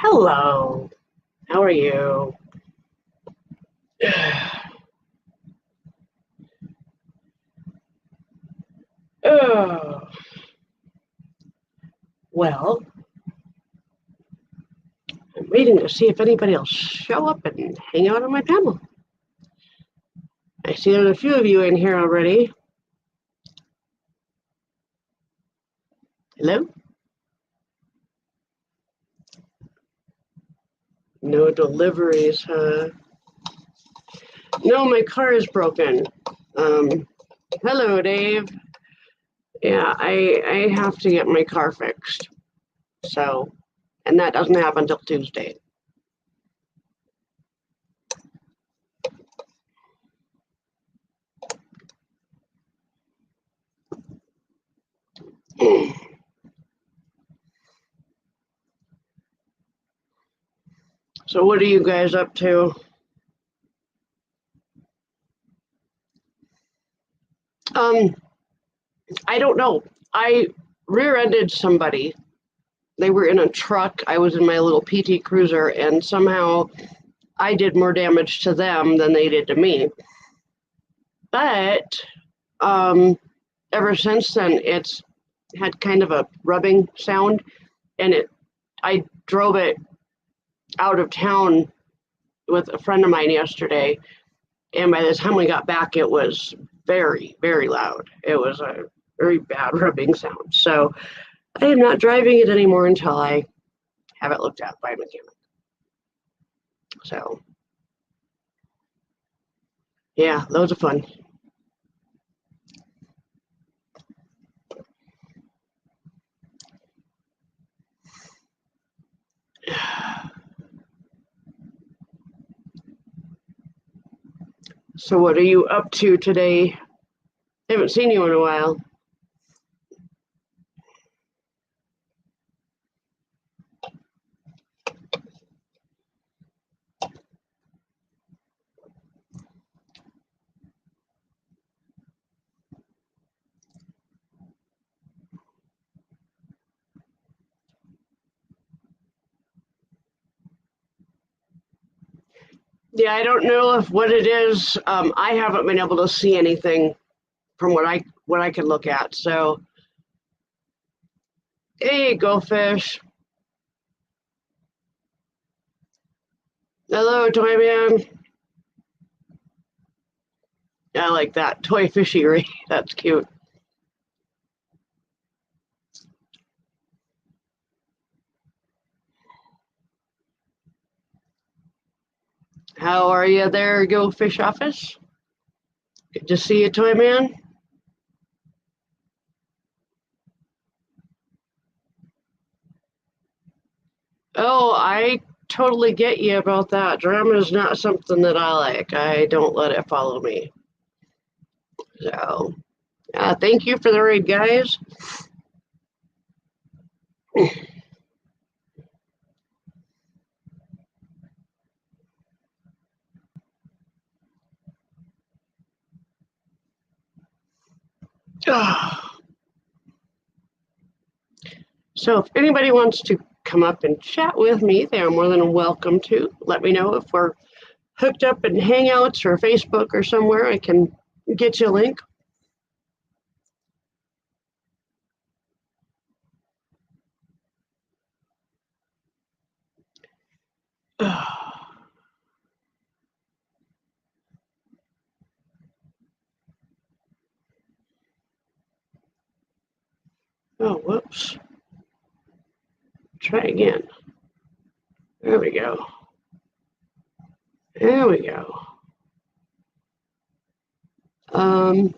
Hello, how are you? Oh, well, I'm waiting to see if anybody will show up and hang out on my panel. I see there's a few of you in here already. Hello? No deliveries, huh? No, my car is broken. Hello, Dave. Yeah, I have to get my car fixed. So, and that doesn't happen until Tuesday. So what are you guys up to? I don't know. I rear-ended somebody. They were in a truck. I was in my little PT Cruiser, and somehow I did more damage to them than they did to me. But ever since then, it's had kind of a rubbing sound, and I drove it out of town with a friend of mine yesterday, and by the time we got back, it was very, very loud. It was a very bad rubbing sound. So I am not driving it anymore until I have it looked at by a mechanic. So yeah, loads of fun. So what are you up to today? Haven't seen you in a while. Yeah, I don't know if what it is. I haven't been able to see anything from what I can look at. So, hey, go fish. Hello, toy man. I like that toy fishery. That's cute. How are you there, Go Fish Office? Good to see you, toy man. Oh, I totally get you about that. Drama is not something that I like. I don't let it follow me. So, thank you for the raid, guys. So if anybody wants to come up and chat with me, they are more than welcome to. Let me know if we're hooked up in Hangouts or Facebook or somewhere. I can get you a link. Oh, whoops. Try again. There we go. There we go. Oh,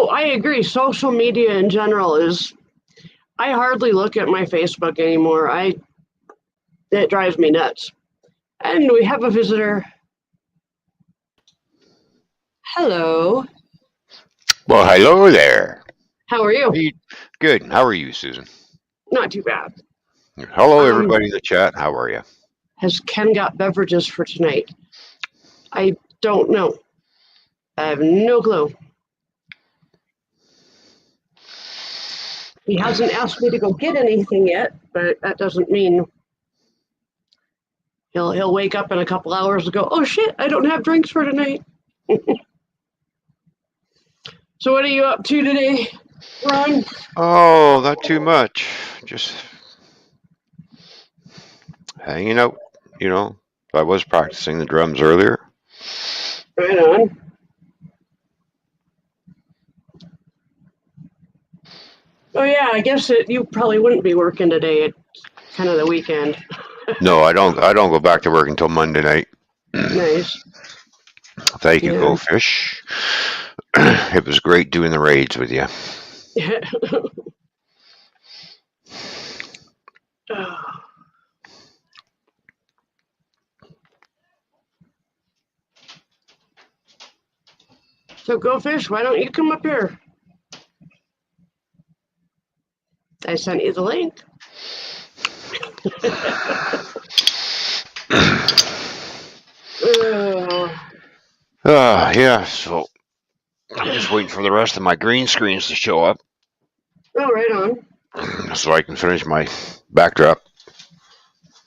I agree. Social media in general is, I hardly look at my Facebook anymore. It drives me nuts. And we have a visitor. Hello. Well, hello there. How are you? Good. How are you, Susan? Not too bad. Hello, Um, everybody in the chat. How are you? has Ken got beverages for tonight? I don't know. I have no clue. He hasn't asked me to go get anything yet, but that doesn't mean he'll wake up in a couple hours and go, "Oh shit, I don't have drinks for tonight." So what are you up to today, Ron? Oh, not too much. Just hanging out. You know, I was practicing the drums earlier. Right on. Oh yeah, I guess you probably wouldn't be working today. It's kind of the weekend. No, I don't. I don't go back to work until Monday night. Nice. Thank you, Yeah. Go Fish. It was great doing the raids with you. So Go Fish, why don't you come up here? I sent you the link. Yeah. So I'm just waiting for the rest of my green screens to show up, Oh, right on. so I can finish my backdrop.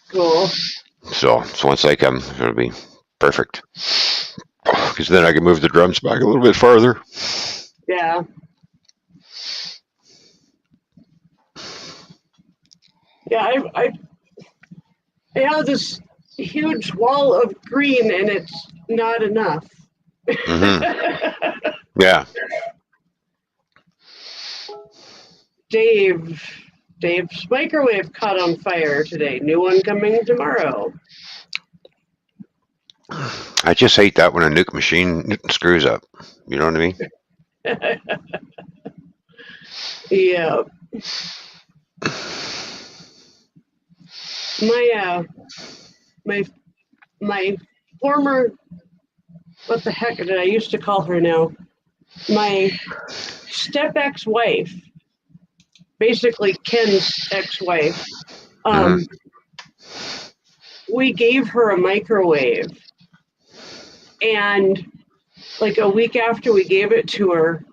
Cool. So once they come, it'll be perfect. Because then I can move the drums back a little bit farther. Yeah. Yeah, I have this huge wall of green and it's not enough. Yeah. Dave's microwave caught on fire today. New one coming tomorrow. I just hate that when a nuke machine screws up. You know what I mean? Yeah. My former, what the heck did I used to call her now? My step ex-wife, basically Ken's ex-wife. We gave her a microwave, and like a week after we gave it to her,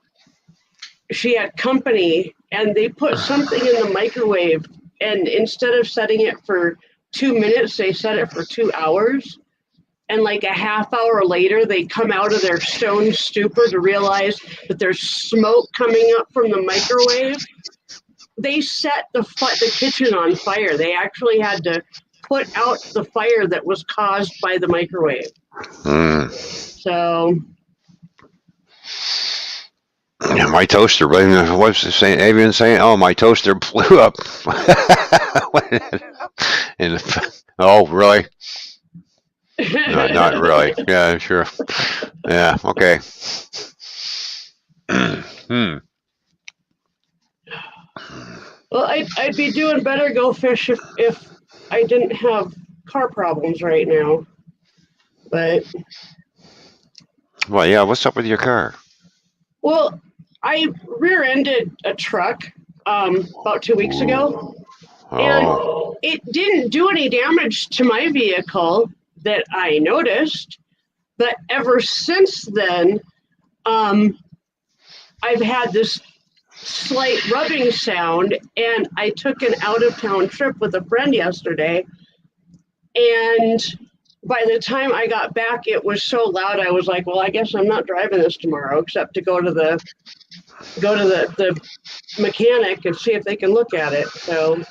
she had company and they put something in the microwave, and instead of setting it for 2 minutes, they set it for 2 hours. And like a half hour later, they come out of their stone stupor to realize that there's smoke coming up from the microwave. They set the kitchen on fire. They actually had to put out the fire that was caused by the microwave. So yeah, my toaster. My wife's saying, everyone's saying, "Oh, my toaster blew up." And oh, really? No, not really. Yeah, sure. Yeah, okay. Well, I'd be doing better, Go Fish, if I didn't have car problems right now. But Well, yeah. What's up with your car? well, I rear-ended a truck about 2 weeks ago, and Oh. it didn't do any damage to my vehicle that I noticed. But ever since then, I've had this slight rubbing sound, and I took an out-of-town trip with a friend yesterday, and by the time I got back, it was so loud. I was like, "Well, I guess I'm not driving this tomorrow, except to go to the mechanic and see if they can look at it." So,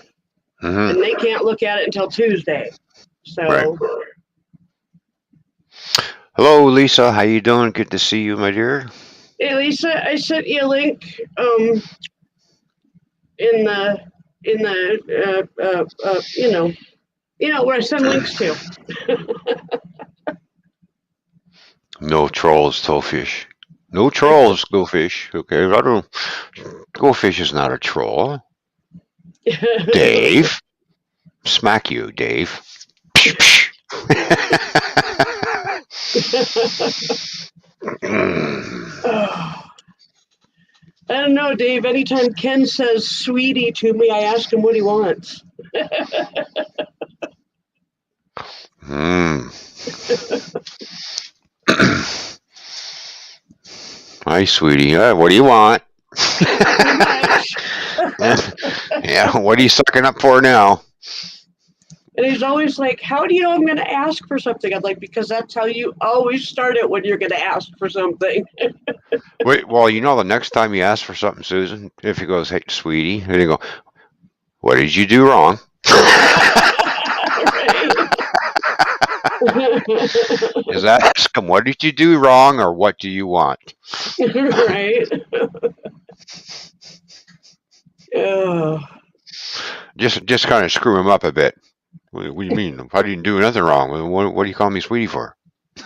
and they can't look at it until Tuesday. So, right. Hello, Lisa. How you doing? Good to see you, my dear. Hey, Lisa, I sent you a link in the where I send links to. No trolls, Toefish. No trolls, Go Fish. Okay, I don't. Go Fish is not a troll. Dave. Smack you, Dave. Oh, I don't know, Dave. Anytime Ken says sweetie to me, I ask him what he wants. Hmm. Hi, sweetie. What do you want? Pretty much. Yeah, what are you sucking up for now? And he's always like, how do you know I'm going to ask for something? I'm like, because that's how you always start it when you're going to ask for something. Wait, well, the next time you ask for something, Susan, if he goes, hey, sweetie, and you go, what did you do wrong? Right? Is that ask him, what did you do wrong or what do you want? Right? Oh. Just kind of screw him up a bit. What do you mean? I didn't do nothing wrong. What do you call me sweetie for?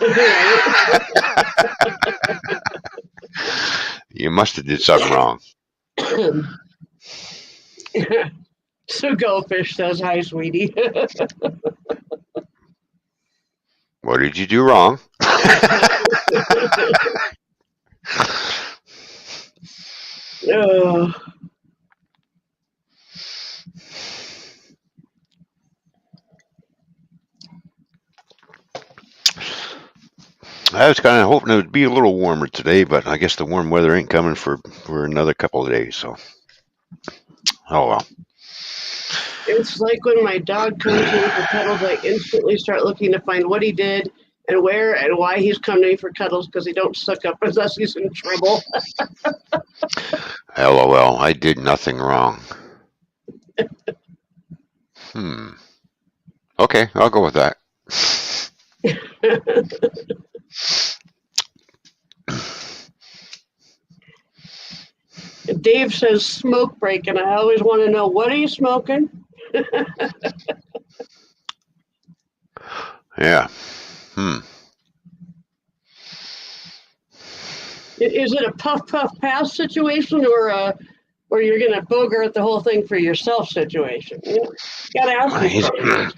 Right? You must have did something wrong. So Goldfish says, hi, sweetie. What did you do wrong? Oh. I was kind of hoping it would be a little warmer today, but I guess the warm weather ain't coming for another couple of days. So, oh well. It's like when my dog comes to me for cuddles, I instantly start looking to find what he did and where and why he's come to me for cuddles because he don't suck up unless he's in trouble. LOL. I did nothing wrong. Okay, I'll go with that. Dave says smoke break, and I always want to know, what are you smoking? Yeah. Is it a puff puff pass situation or you're gonna bogart the whole thing for yourself situation? You gotta ask He's yourself.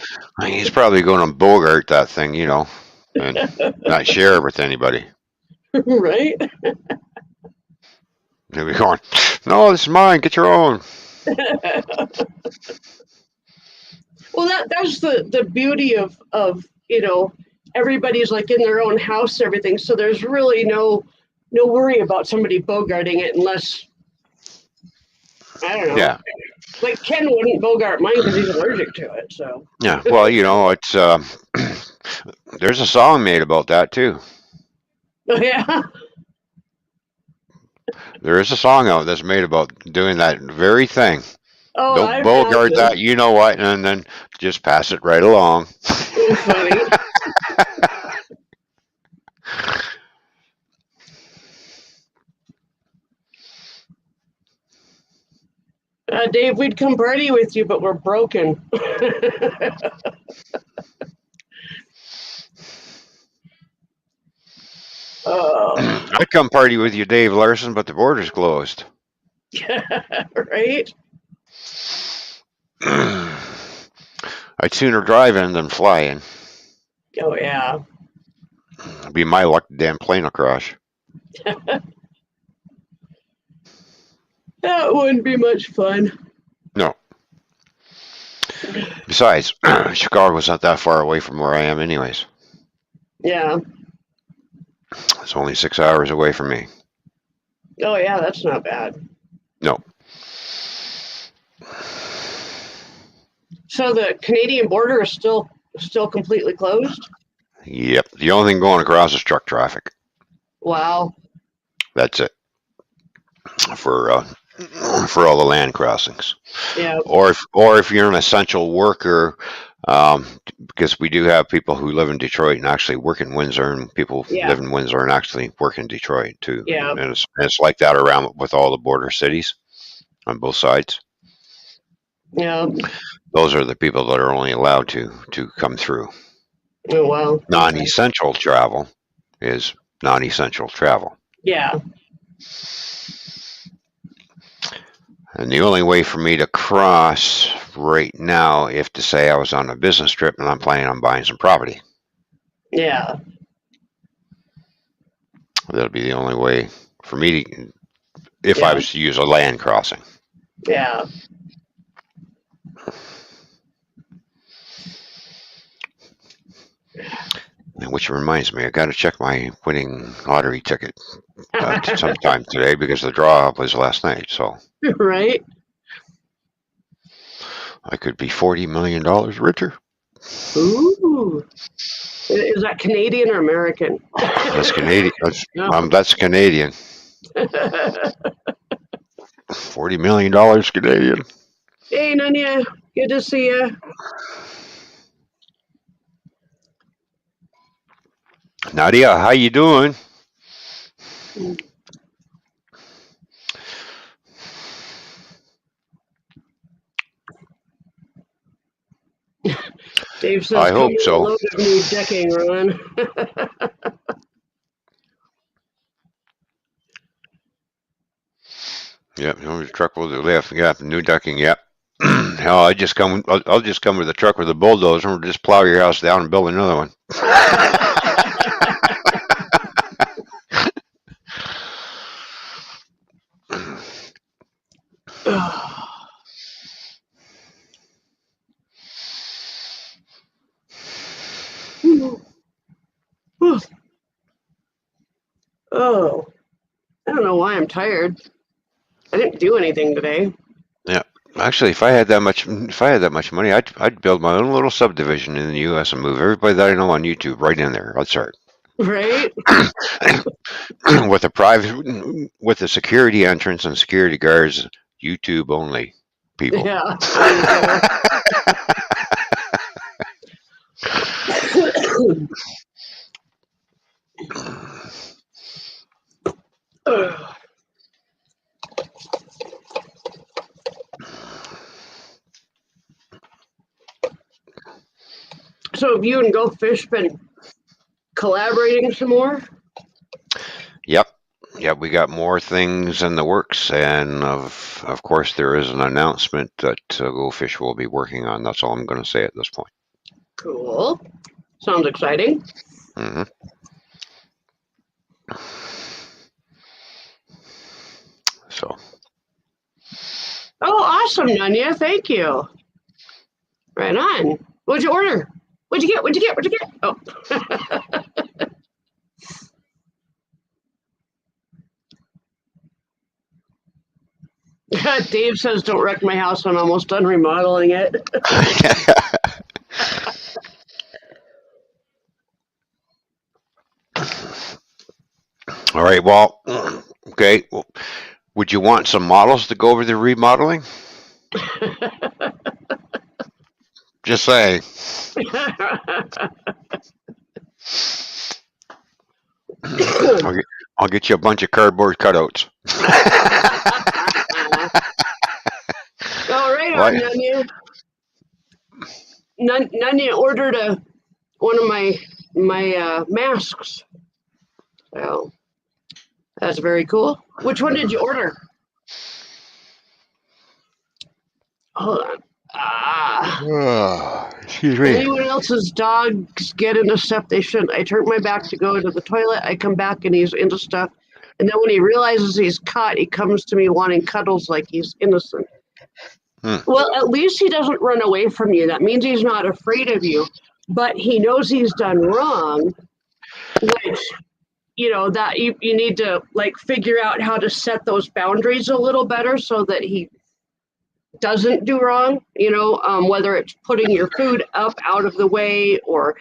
he's probably going to bogart that thing, and not share it with anybody. Right? He'll be going, no, this is mine. Get your own. Well, that's the beauty of everybody's like in their own house, everything. So there's really no worry about somebody bogarting it unless I don't know. Yeah. Like Ken wouldn't bogart mine because he's allergic to it. So Yeah. Well, it's there's a song made about that too. oh, yeah. There is a song out that's made about doing that very thing. Oh, I Don't bogart imagine. that, you know what, and then just pass it right along. It's funny. Dave, we'd come party with you, but we're broken. Oh, I'd come party with you, Dave Larson, but the border's closed. right? I'd sooner drive in than fly in. Oh, yeah. It'd be my luck the damn plane will crash. That wouldn't be much fun. No. Besides, Chicago's not that far away from where I am anyways. Yeah. It's only 6 hours away from me. Oh, yeah, that's not bad. No. So the Canadian border is still completely closed? Yep. The only thing going across is truck traffic. Wow. That's it. For all the land crossings. Yeah. Or if you're an essential worker, because we do have people who live in Detroit and actually work in Windsor, and people Yeah. live in Windsor and actually work in Detroit too. Yeah. And it's like that around with all the border cities on both sides. Yeah. Those are the people that are only allowed to come through. Oh, well. Non-essential travel is non-essential travel. Yeah. And the only way for me to cross right now, if to say I was on a business trip and I'm planning on buying some property, Yeah. that'll be the only way for me to, if I Yeah. was to use a land crossing. Yeah. Which reminds me, I got to check my winning lottery ticket sometime today because the draw was last night. So Right? I could be $40 million richer. Ooh. Is that Canadian or American? That's Canadian. No. That's Canadian. $40 million Canadian. Hey, Nanya. Good to see you. Nadia, how you doing? Dave says, I come hope with a so. load of new decking, Ron. Yep, the truck will lift. Yeah, new decking. Yep. Hell, I just come. I'll just come with a truck with a bulldozer and just plow your house down and build another one. Oh, I don't know why I'm tired. I didn't do anything today. Yeah. Actually, if I had that much money, I'd build my own little subdivision in the U.S. and move everybody that I know on YouTube right in there. I'd start Right? with a private, with a security entrance and security guards, YouTube only people. Yeah, there you go. So have you and Go Fish been collaborating some more? Yep. Yep, we got more things in the works, and of course there is an announcement that Go Fish will be working on. That's all I'm going to say at this point. Cool. Sounds exciting. hmm So, Oh, awesome, Nanya. Thank you. Right on. What'd you order? What'd you get? What'd you get? What'd you get? Oh. Dave says, don't wreck my house. I'm almost done remodeling it. all right. Well, okay. Well, would you want some models to go over the remodeling? Just say. I'll get you a bunch of cardboard cutouts. All right, on Nanya. Nanya ordered one of my masks. So that's very cool. Which one did you order? Hold on. Excuse me. Anyone else's dogs get into stuff they shouldn't? I turn my back to go to the toilet. I come back and he's into stuff. And then when he realizes he's caught, he comes to me wanting cuddles like he's innocent. Well, at least he doesn't run away from you. That means he's not afraid of you, but he knows he's done wrong, which, that you need to like figure out how to set those boundaries a little better so that he doesn't do wrong, whether it's putting your food up out of the way or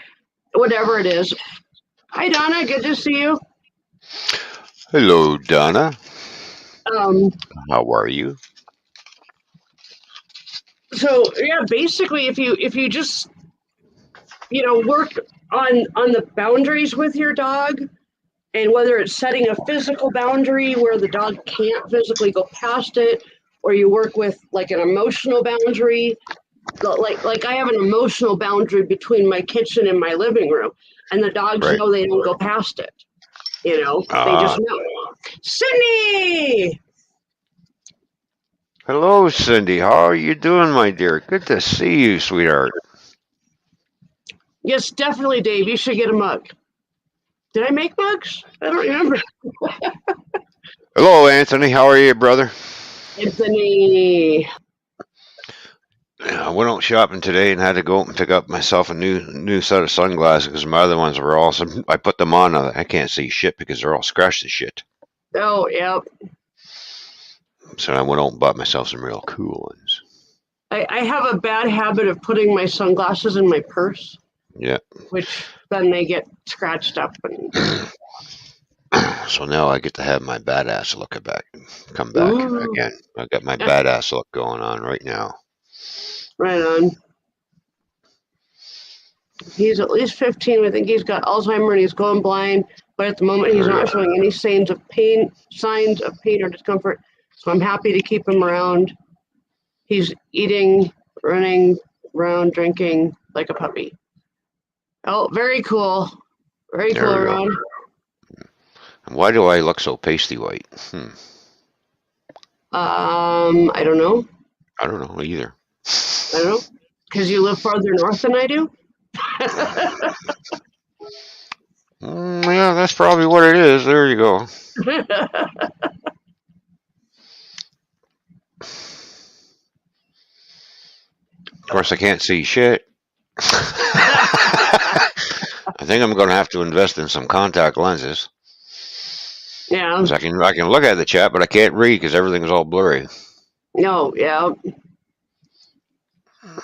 whatever it is. Hi, Donna. Good to see you. Hello, Donna. Um, How are you? so yeah, basically, if you just work on the boundaries with your dog, and whether it's setting a physical boundary where the dog can't physically go past it, or you work with like an emotional boundary, like I have an emotional boundary between my kitchen and my living room, and the dogs Right. know they don't go past it. They just know. Sydney! Hello, Cindy. How are you doing, my dear? Good to see you, sweetheart. Yes, definitely, Dave. You should get a mug. Did I make mugs? I don't remember. Hello, Anthony. How are you, brother? Anthony. I went out shopping today and had to go out and pick up myself a new set of sunglasses because my other ones were all. I put them on. I can't see shit because they're all scratched to shit. Oh, yeah. So I went out and bought myself some real cool ones. I have a bad habit of putting my sunglasses in my purse, Yeah. which then they get scratched up. And So now I get to have my badass look come back ooh, again. I got my badass look going on right now. right on. He's at least 15. I think he's got Alzheimer's and he's going blind. But at the moment, he's not showing any signs of pain or discomfort. So I'm happy to keep him around. He's eating, running around, drinking like a puppy. Oh, very cool. Very There cool, we go. Ron. And why do I look so pasty white? I don't know. I don't know either. I don't know. Because you live farther north than I do? Yeah, that's probably what it is. There you go. Of course, I can't see shit. I think I'm going to have to invest in some contact lenses. Yeah. 'Cause I can look at the chat, but I can't read because everything's all blurry. No, yeah.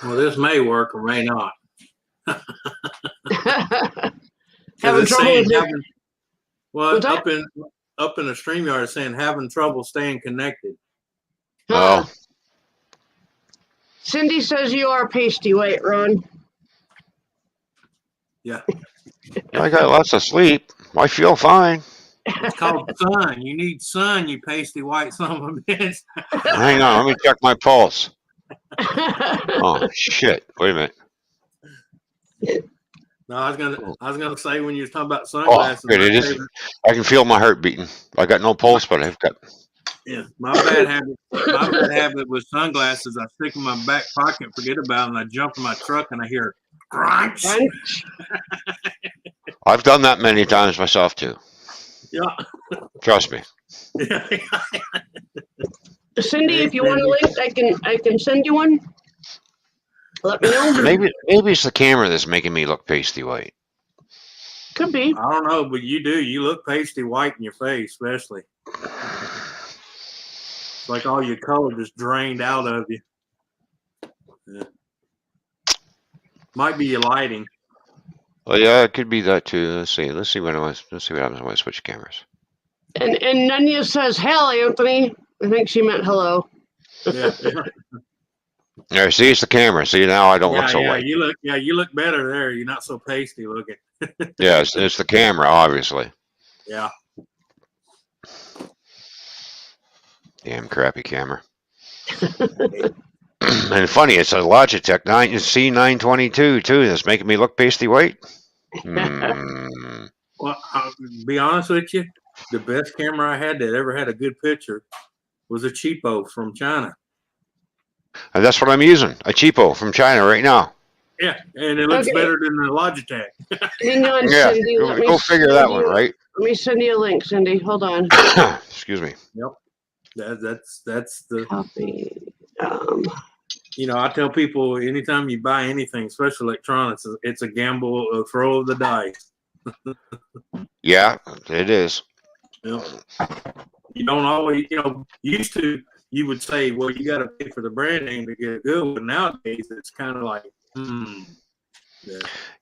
Well, this may work or may not. Having trouble with it. Well, What's up that? in the StreamYard saying having trouble staying connected. Ah. Cindy says you are pasty white, Ron. Yeah. I got lots of sleep. I feel fine. It's called sun. You need sun, you pasty white son of a bitch. Hang on, let me check my pulse. Oh shit! Wait a minute. No, I was gonna say when you were talking about Oh, sunglasses. good. It is. I can feel my heart beating. I got no pulse, but I've got. Yeah, my bad habit with sunglasses. I stick in my back pocket, forget about it, and I jump in my truck and I hear crunch. I've done that many times myself too. Yeah. Trust me. Cindy, if you want a link, I can send you one. Let me know. Maybe it's the camera that's making me look pasty white. Could be. I don't know, but you do. You look pasty white in your face, especially. It's like all your color just drained out of you. Yeah. Might be your lighting. Well, yeah, it could be that too. Let's see what happens when I switch cameras. And Nunya says, "Hell, Anthony." I think she meant hello. Yeah. There, see, it's the camera. See, now I don't look so white. You look better there. You're not so pasty looking. Yeah, it's the camera, obviously. Yeah. Damn crappy camera. And funny, it's a Logitech C922 too. That's making me look pasty white. Well, I'll be honest with you. The best camera I had that ever had a good picture was a cheapo from China. And that's what I'm using, a cheapo from China right now. Yeah, and it looks better than the Logitech. Hang on, Yeah, Cindy. go figure that one, right? Let me send you a link, Cindy. Hold on. Excuse me. Yep. That's the Copy. I tell people anytime you buy anything, especially electronics, it's a gamble, a throw of the dice. Yeah, it is. You don't always, used to, you would say, well, you got to pay for the brand name to get a good one. Nowadays, it's kind of like,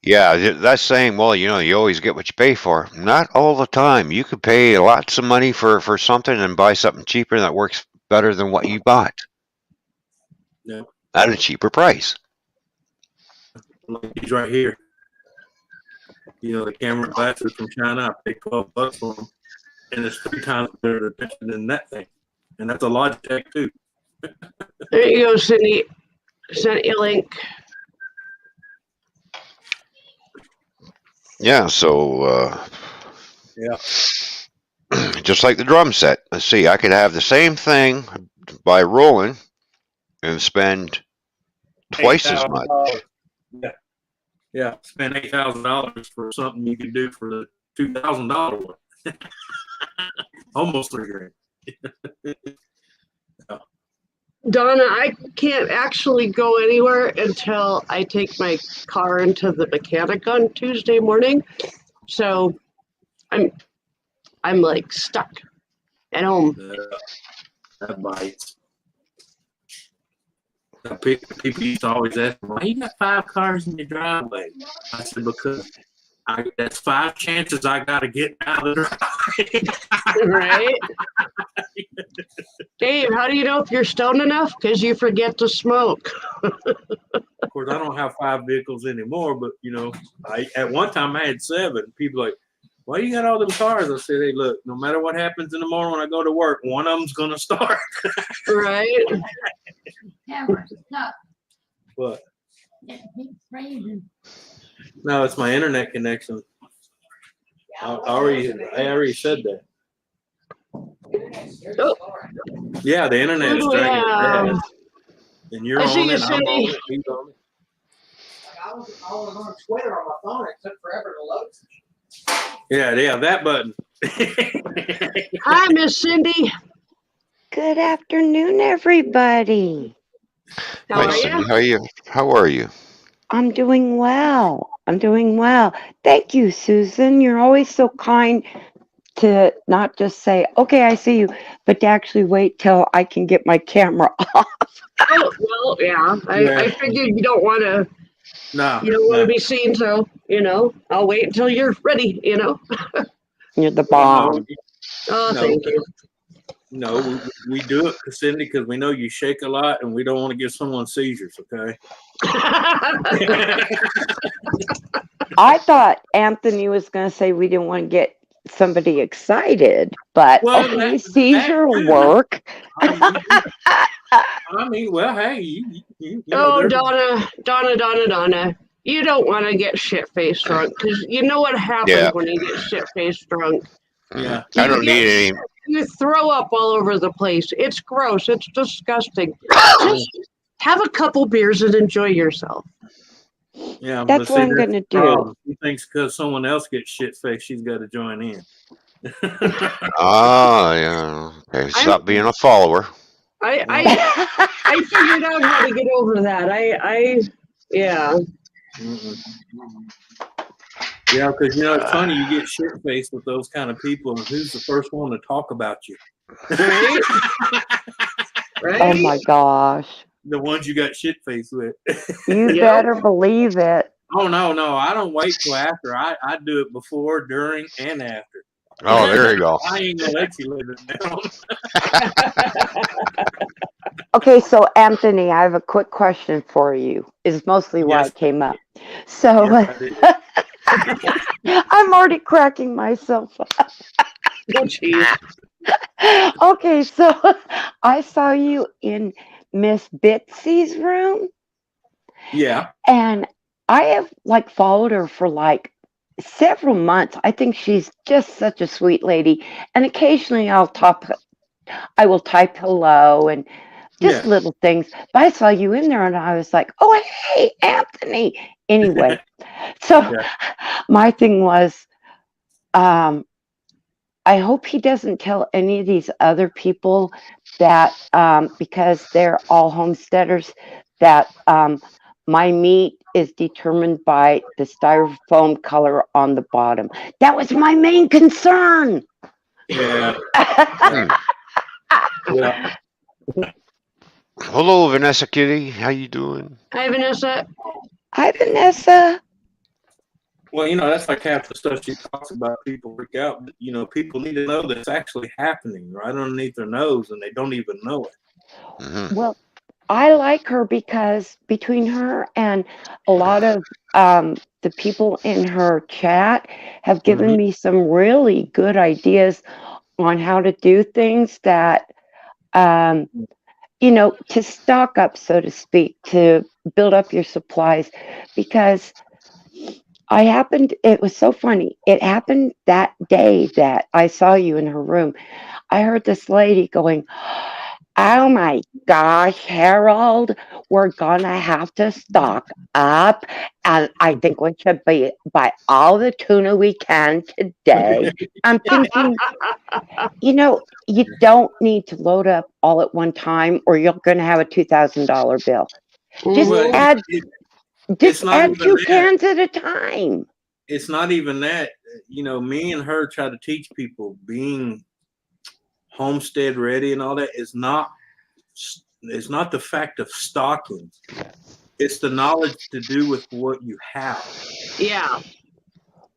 Yeah, that's saying, well, you always get what you pay for. Not all the time. You could pay lots of money for something and buy something cheaper that works better than what you bought. Yeah. At a cheaper price. Like he's right here. The camera glasses from China, I paid $12 for them. And it's 3 times better picture than that thing. And that's a Logitech too. There you go, Cindy. Sent you a link. Yeah, so Yeah. Just like the drum set. Let's see, I could have the same thing by rolling and spend twice as much. $8,000. Yeah. Spend $8,000 for something you could do for the $2,000 one. Almost $3,000. Donna, I can't actually go anywhere until I take my car into the mechanic on Tuesday morning. So I'm like stuck at home. That bites. People used to always ask me, why you got 5 cars in your driveway? I said, because that's 5 chances I got to get out of the driveway. Right? Dave, how do you know if you're stoned enough? Because you forget to smoke. Of course, I don't have 5 vehicles anymore, but at one time I had 7. People like, why you got all them cars? I said, hey, look, no matter what happens in the morning when I go to work, one of them's gonna start. Right? What? No, it's my internet connection. I already said that. Oh. Yeah, the internet is dragging its ass. And you're I on see you, it, I'm on Cindy. it, he's on it. I was on Twitter on my phone. It took forever to load. Yeah, that button. Hi, Miss Cindy. Good afternoon, everybody. How Hi, are Cindy. you? How are you? I'm doing well. Thank you, Susan. You're always so kind to not just say, okay, I see you, but to actually wait till I can get my camera off. Oh, well, yeah. I figured you don't want to. No. You don't want to be seen, so I'll wait until you're ready. You're the bomb. Oh, thank you. No, we do it, Cindy, because we know you shake a lot, and we don't want to give someone seizures. Okay. I thought Anthony was going to say we didn't want to get somebody excited, but okay, seizure will work. I mean, well, hey, you oh, Donna. You don't want to get shit-faced drunk because you know what happens when you get shit-faced drunk. Yeah. I don't need any. You throw up all over the place. It's gross. It's disgusting. Just have a couple beers and enjoy yourself. Yeah, that's what I'm going to do. She thinks because someone else gets shit-faced, she's got to join in. Yeah. Okay, stop being a follower. I figured out how to get over that. Yeah. Yeah, because it's funny, you get shit-faced with those kind of people, and who's the first one to talk about you? Right? Right? Oh my gosh. The ones you got shit-faced with. You better believe it. Oh, no, I don't wait till after. I do it before, during, and after. Oh, there you go. I ain't gonna let you live it down. Okay, so Anthony, I have a quick question for you. Is mostly why I came up. So I'm already cracking myself up. Oh, geez. Okay, so I saw you in Miss Bitsy's room. Yeah. And I have followed her for several months. I think she's just such a sweet lady. And occasionally I will type hello and just little things. But I saw you in there and I was like, oh, hey, Anthony. Anyway, so my thing was, I hope he doesn't tell any of these other people that, because they're all homesteaders, that my meat is determined by the styrofoam color on the bottom. That was my main concern. Yeah. Yeah. Hello, Vanessa Kitty. How you doing? Hi, Vanessa. Hi, Vanessa. Well, that's like half the stuff she talks about. People freak out, but people need to know that it's actually happening right underneath their nose, and they don't even know it. Mm-hmm. Well, I like her because between her and a lot of the people in her chat have given me some really good ideas on how to do things that, to stock up, so to speak, to build up your supplies. Because it was so funny. It happened that day that I saw you in her room. I heard this lady going, Oh my gosh, Harold, we're gonna have to stock up. And I think we should buy all the tuna we can today. I'm thinking, you don't need to load up all at one time or you're gonna have a $2,000 bill. Just Well, Mhm. add it's not even two that. cans at a time. It's not even that. Me and her try to teach people being homestead ready and all that is not. It's not the fact of stocking. It's the knowledge to do with what you have. Yeah.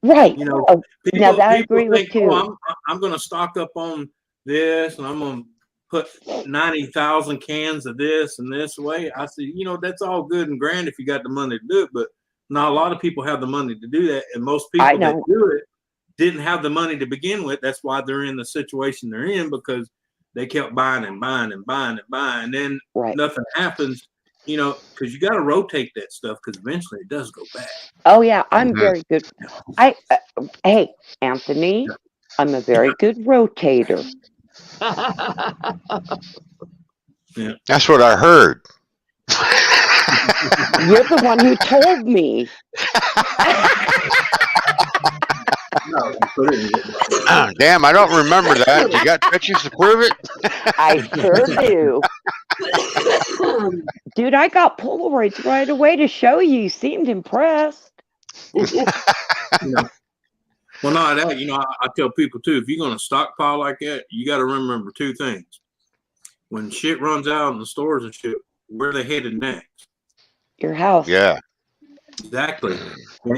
Right. Oh, now People that I agree with think, too. I'm going to stock up on this, and I'm going to put 90,000 cans of this and this way. I say, that's all good and grand if you got the money to do it, but not a lot of people have the money to do that, and most people that do it didn't have the money to begin with. That's why they're in the situation they're in, because they kept buying and buying and buying and buying, and then nothing happens. Because you got to rotate that stuff, because eventually it does go bad. Oh yeah, I'm very good. Hey, Anthony, I'm a very good rotator. Yeah. That's what I heard. You're the one who told me. No, you put it in Damn, I don't remember that. You got pictures to prove it? I sure do. Dude, I got Polaroids right away to show you. You seemed impressed. Well, not that. I tell people too, if you're going to stockpile like that, you got to remember two things. When shit runs out in the stores and shit, where they headed next? Your house. Yeah. Exactly.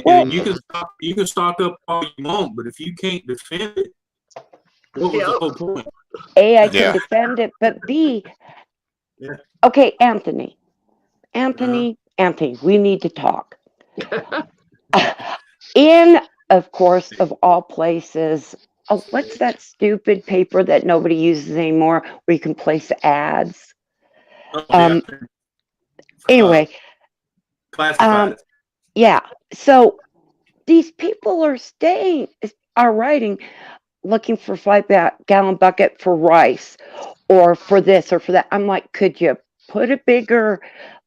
And you can stock up all you want, but if you can't defend it, what was the whole point? A, I can defend it, but B, okay, Anthony, we need to talk. In, of course, of all places, what's that stupid paper that nobody uses anymore where you can place ads? Anyway, classified. Yeah, so these people are writing, looking for 5-gallon bucket for rice or for this or for that. I'm like, could you put a bigger,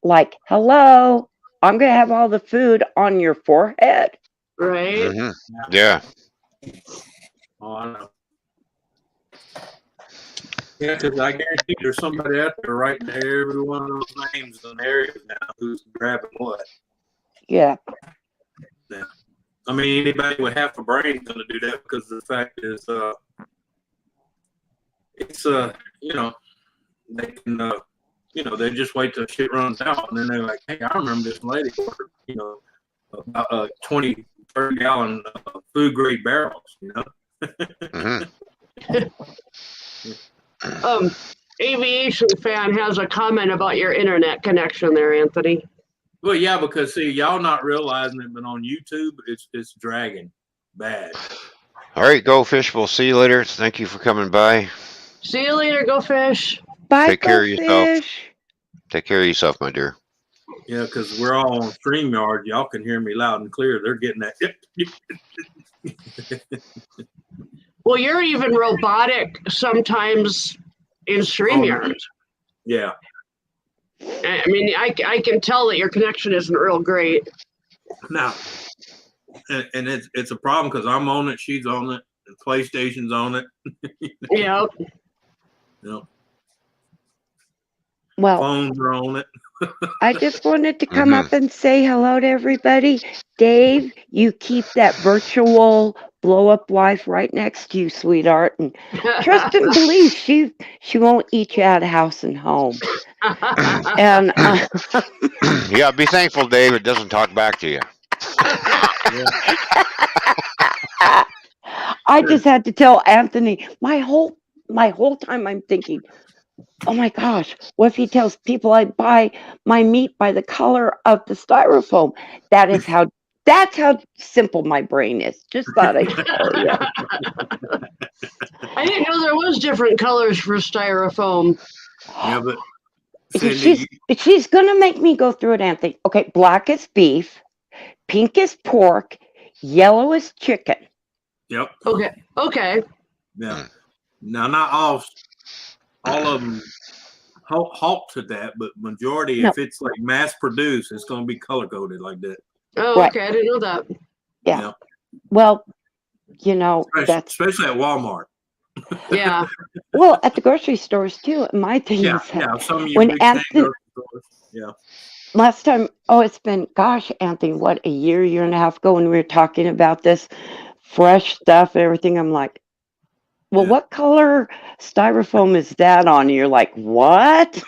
like, hello, I'm going to have all the food on your forehead? Right. Mm-hmm. Yeah. Oh, I know. Yeah, because I guarantee there's somebody out there writing every one of those names in areas now who's grabbing what. Yeah. Yeah. I mean, anybody with half a brain is going to do that, because the fact is, it's they can, they just wait till shit runs out, and then they're like, hey, I remember this lady ordered, about 20, 30-gallon food grade barrels, Mm-hmm. Aviation fan has a comment about your internet connection there, Anthony. Well, yeah, because see, y'all not realizing it, but on YouTube, it's dragging bad. All right, Go Fish. We'll see you later. Thank you for coming by. See you later, Go Fish. Bye, Take care of yourself. Fish. Take care of yourself, my dear. Yeah, because we're all on StreamYard. Y'all can hear me loud and clear. They're getting that. Well, you're even robotic sometimes in StreamYard. Yeah. I mean, I can tell that your connection isn't real great. Now, and it's a problem because I'm on it, she's on it, and PlayStation's on it. Yep. Yep. Well, Phones are on it. I just wanted to come up and say hello to everybody. Dave, you keep that virtual blow up wife right next to you, sweetheart, and trust and believe she won't eat you out of house and home. And yeah, be thankful, Dave. It doesn't talk back to you. I just had to tell Anthony my whole time I'm thinking, oh my gosh, what if he tells people I buy my meat by the color of the styrofoam? That's how simple my brain is. Just thought I'd tell you. I didn't know there was different colors for styrofoam. Yeah, but she's gonna make me go through it, Anthony. Okay, black is beef, pink is pork, yellow is chicken. Yep. Okay. Yeah. Now, not all of them halt to that, but majority, No. if it's like mass produced, it's going to be color coded like that. Oh, Right. okay. I didn't know that. Yeah. Well, that's Especially at Walmart. Yeah. well at the grocery stores too. My thing Yeah, is that yeah. Some of your when big chain Anthony grocery stores. Yeah. last time, it's been, gosh, Anthony, what, a year and a half ago when we were talking about this fresh stuff and everything. I'm like, well, Yeah. what color styrofoam is that on? And you're like, what?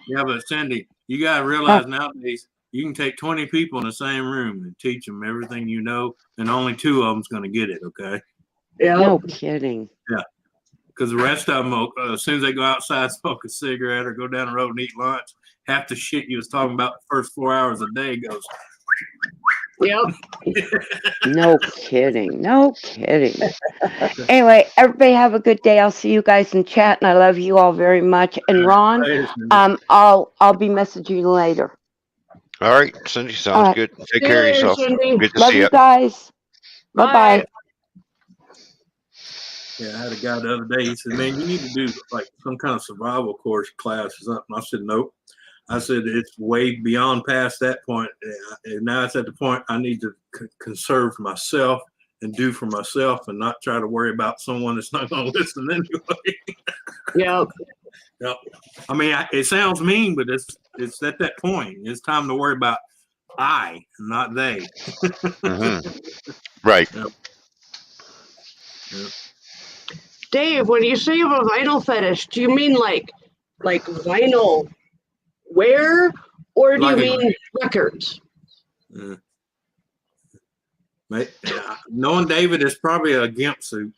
Yeah, but Cindy, you got to realize nowadays you can take 20 people in the same room and teach them everything you know, and only 2 of them's going to get it. Okay. Yeah. No kidding. Because the rest of them, as soon as they go outside, smoke a cigarette or go down the road and eat lunch, half the shit you was talking about the first 4 hours a day goes. Yep. No kidding. No kidding. Anyway, everybody have a good day. I'll see you guys in chat, and I love you all very much. And Ron, I'll be messaging you later. All right, Cindy, sounds All right. good. Take See you care of later, yourself. Cindy. Good to Love see you you. guys. Bye bye. Bye. Yeah, I had a guy the other day. He said, "Man, you need to do like some kind of survival course class or something." I said, "Nope." I said, "It's way beyond past that point, and now it's at the point I need to conserve myself and do for myself, and not try to worry about someone that's not going to listen anyway." Yep. Yep. I mean, it sounds mean, but it's at that point. It's time to worry about I, not they. Right. Yep. Yep. Dave, when you say you have a vinyl fetish, do you mean like vinyl wear, or do Like you a- mean records? Mate, knowing David is probably a gimp suit.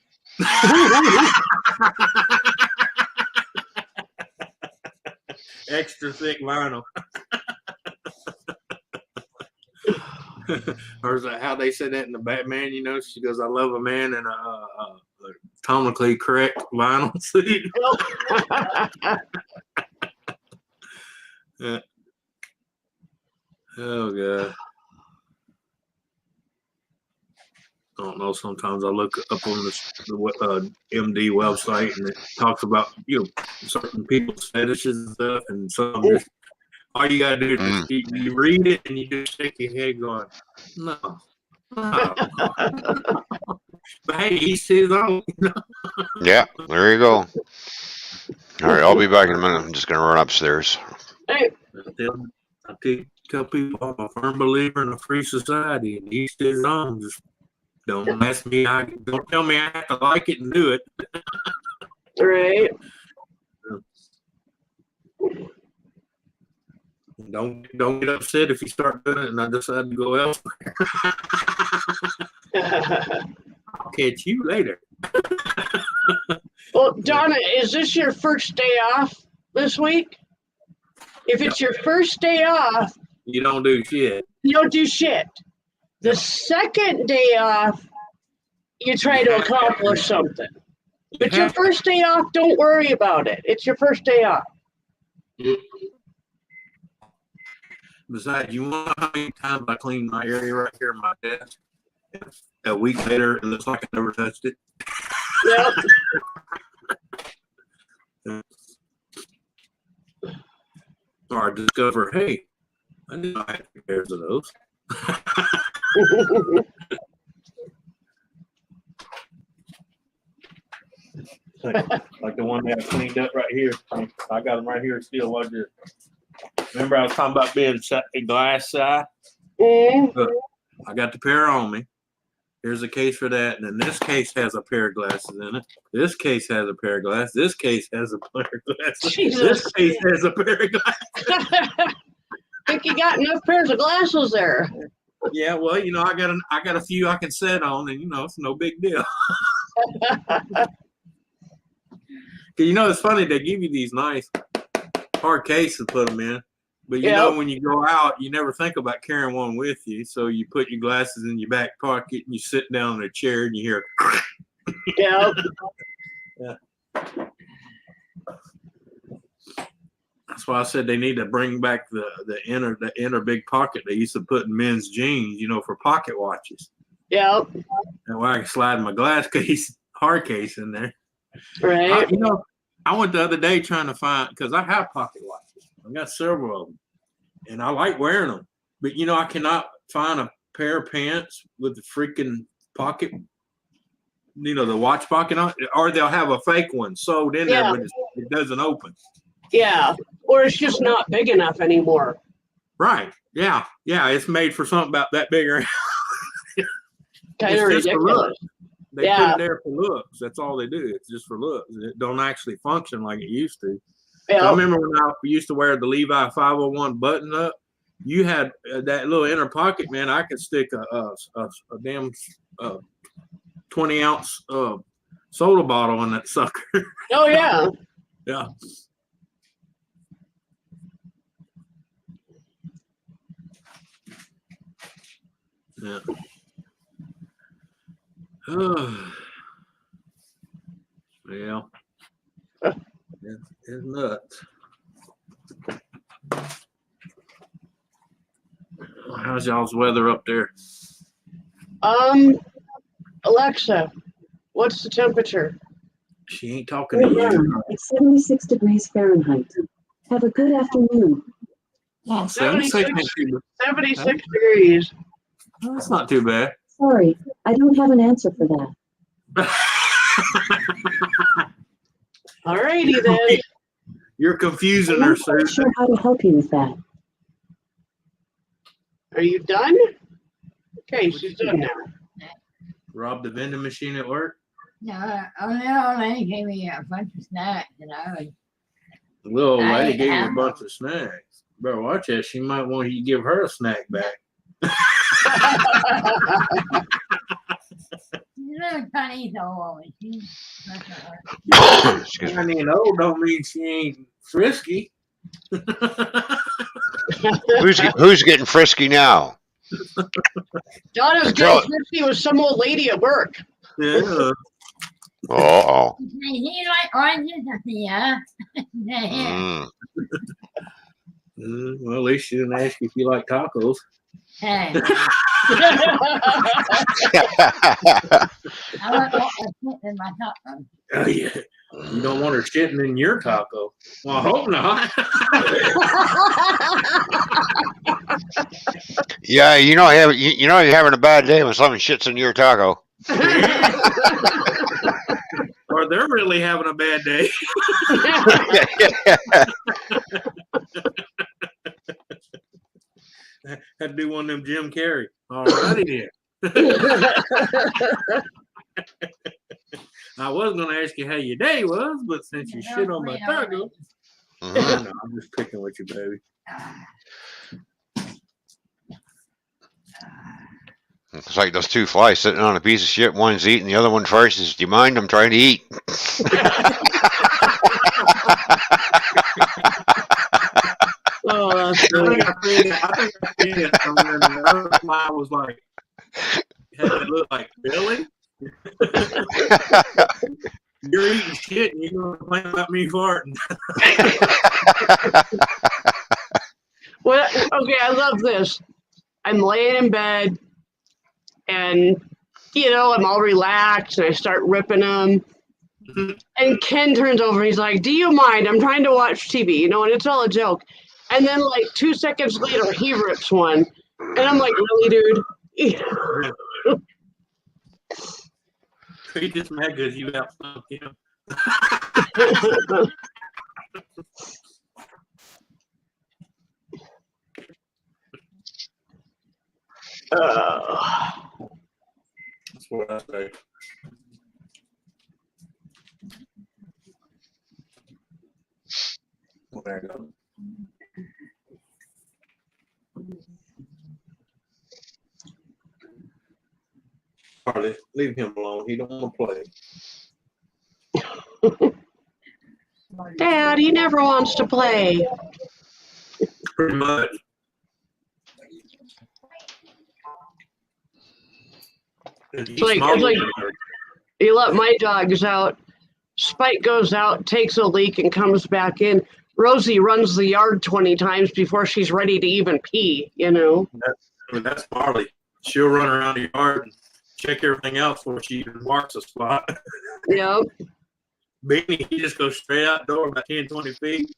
Extra thick vinyl. Or is that how they said that in the Batman? You know, she goes, "I love a man in a atomically correct vinyl suit." Yeah. Oh god. I don't know. Sometimes I look up on the MD website and it talks about certain people's fetishes and stuff, and some just all you gotta do is just you read it and you just shake your head going, no. But hey, he sees on. Yeah, there you go. All right, I'll be back in a minute. I'm just going to run upstairs. Hey, I tell people I'm a firm believer in a free society, and each his own. Just don't ask me. Don't tell me I have to like it and do it. right. Don't get upset if you start doing it and I decide to go elsewhere. I'll catch you later. Well, Donna, is this your first day off this week? If it's your first day off, You don't do shit. you don't do shit. The second day off, you try to accomplish something. But your first day off, don't worry about it. It's your first day off. Besides, you want to know how many times I cleaned my area right here in my desk? A week later, it looks like I never touched it. Yep. Or I discover, hey, I didn't know I had 2 pairs of those. Like the one that I cleaned up right here. I got them right here still. Remember I was talking about being a glass shy? Look, I got the pair on me. Here's a case for that. And then this case has a pair of glasses in it. This case has a pair of glasses. This case has a pair of glasses. Jesus. This case has a pair of glasses. Think you got enough pairs of glasses there? Yeah, well, I got a few I can set on, and it's no big deal. It's funny, they give you these nice hard cases to put them in, but when you go out, you never think about carrying one with you. So you put your glasses in your back pocket and you sit down in a chair and you hear. Yeah. That's why I said they need to bring back the inner big pocket they used to put in men's jeans, for pocket watches. Yep. That way I can slide my glass case, hard case in there. Right. I went the other day trying to find, because I have pocket watches. I've got several of them, and I like wearing them. But I cannot find a pair of pants with the freaking pocket, the watch pocket on, or they'll have a fake one sewed in there, but it doesn't open. Yeah, or it's just not big enough anymore. Right? Yeah. It's made for something about that bigger. Kind of ridiculous. They put it there for looks. That's all they do. It's just for looks. It don't actually function like it used to. Yeah. So I remember when I used to wear the Levi 501 button up. You had that little inner pocket, man. I could stick a damn 20-ounce soda bottle in that sucker. Oh yeah. Yeah. Yeah. Yeah. It's nuts. How's y'all's weather up there? Alexa, what's the temperature? She ain't talking to you. It's 76 degrees Fahrenheit. Have a good afternoon. Oh, 76 degrees. Oh, that's not too bad. Sorry, I don't have an answer for that. Alrighty then. You're confusing I'm her, not sir. quite sure how to help you with that. Are you done? Okay, she's done now. Rob the vending machine at work? No, the old lady gave me a bunch of snacks, and I was. The little old lady I gave you a am. bunch of snacks. Better watch that. She might want you to give her a snack back. You know, Chinese old woman. Excuse me. I mean, old don't mean she ain't frisky. Who's getting frisky now? Donna's Tell getting frisky with some old lady at work. Yeah. Oh. He like oranges, I said, yeah. Yeah. Well, at least she didn't ask you if you like tacos. Hey, I want to put in my taco. Oh, yeah. You don't want her shitting in your taco. Well, I hope not. Yeah, you know you're having a bad day when someone shits in your taco. Or they're really having a bad day. Had to do one of them Jim Carrey. All righty then. I was going to ask you how your day was, but since you shit on my taco, I know, I'm just picking with you, baby. It's like those two flies sitting on a piece of shit. One's eating, the other one first says, "Do you mind? I'm trying to eat." Oh, that's I good. think I seen it somewhere, and the other fly was like, had to look like, really? You're eating shit and you're going to complain about me farting. Well, okay, I love this. I'm laying in bed and, I'm all relaxed and I start ripping them. And Ken turns over and he's like, "Do you mind? I'm trying to watch TV, and it's all a joke." And then, like, 2 seconds later, he rips one. And I'm like, "Really, dude?" He just mad because you outsung him. That's what I say. There you go. Harley, leave him alone. He don't want to play. Dad, he never wants to play. Pretty much. It's like you let my dogs out. Spike goes out, takes a leak, and comes back in. Rosie runs the yard 20 times before she's ready to even pee, That's Marley. She'll run around the yard and check everything else before she even marks a spot. Yep. Beanie, he just goes straight out the door about 10, 20 feet,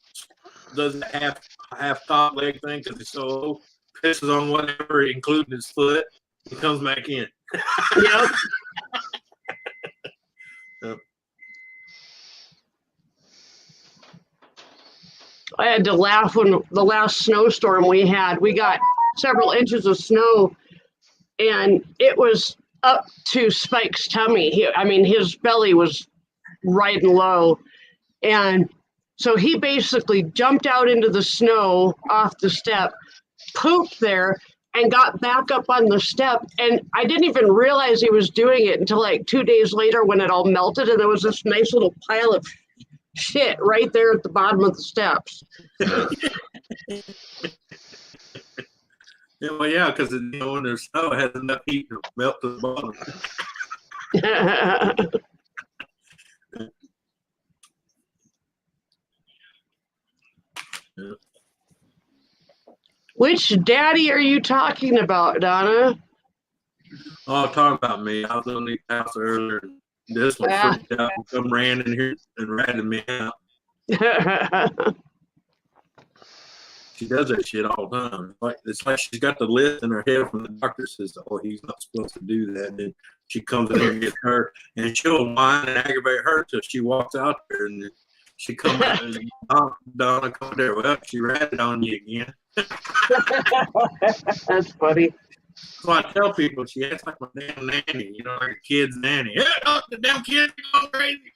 does a half top leg thing because he's so old, pisses on whatever, including his foot, and comes back in. Yep. Yep. I had to laugh when the last snowstorm we had, we got several inches of snow and it was up to Spike's tummy. His belly was riding low. And so he basically jumped out into the snow off the step, pooped there, and got back up on the step. And I didn't even realize he was doing it until like 2 days later when it all melted and there was this nice little pile of shit right there at the bottom of the steps. Yeah, well, yeah, because when there's snow, it has enough heat to melt to the bottom. Yeah. Which daddy are you talking about, Donna? Oh, talking about me. I was on the house earlier. And this one Yeah. freaked out and come ran in here and ratted me out. She does that shit all the time. It's like she's got the list in her head from the doctor says, "Oh, he's not supposed to do that." And then she comes in and gets hurt, and she'll whine and aggravate her till she walks out there, and she comes out and Donna come there. Well, she ratted on you again. That's funny. So I tell people she acts like my damn nanny, like a kid's nanny. Yeah, oh, the damn kids are going crazy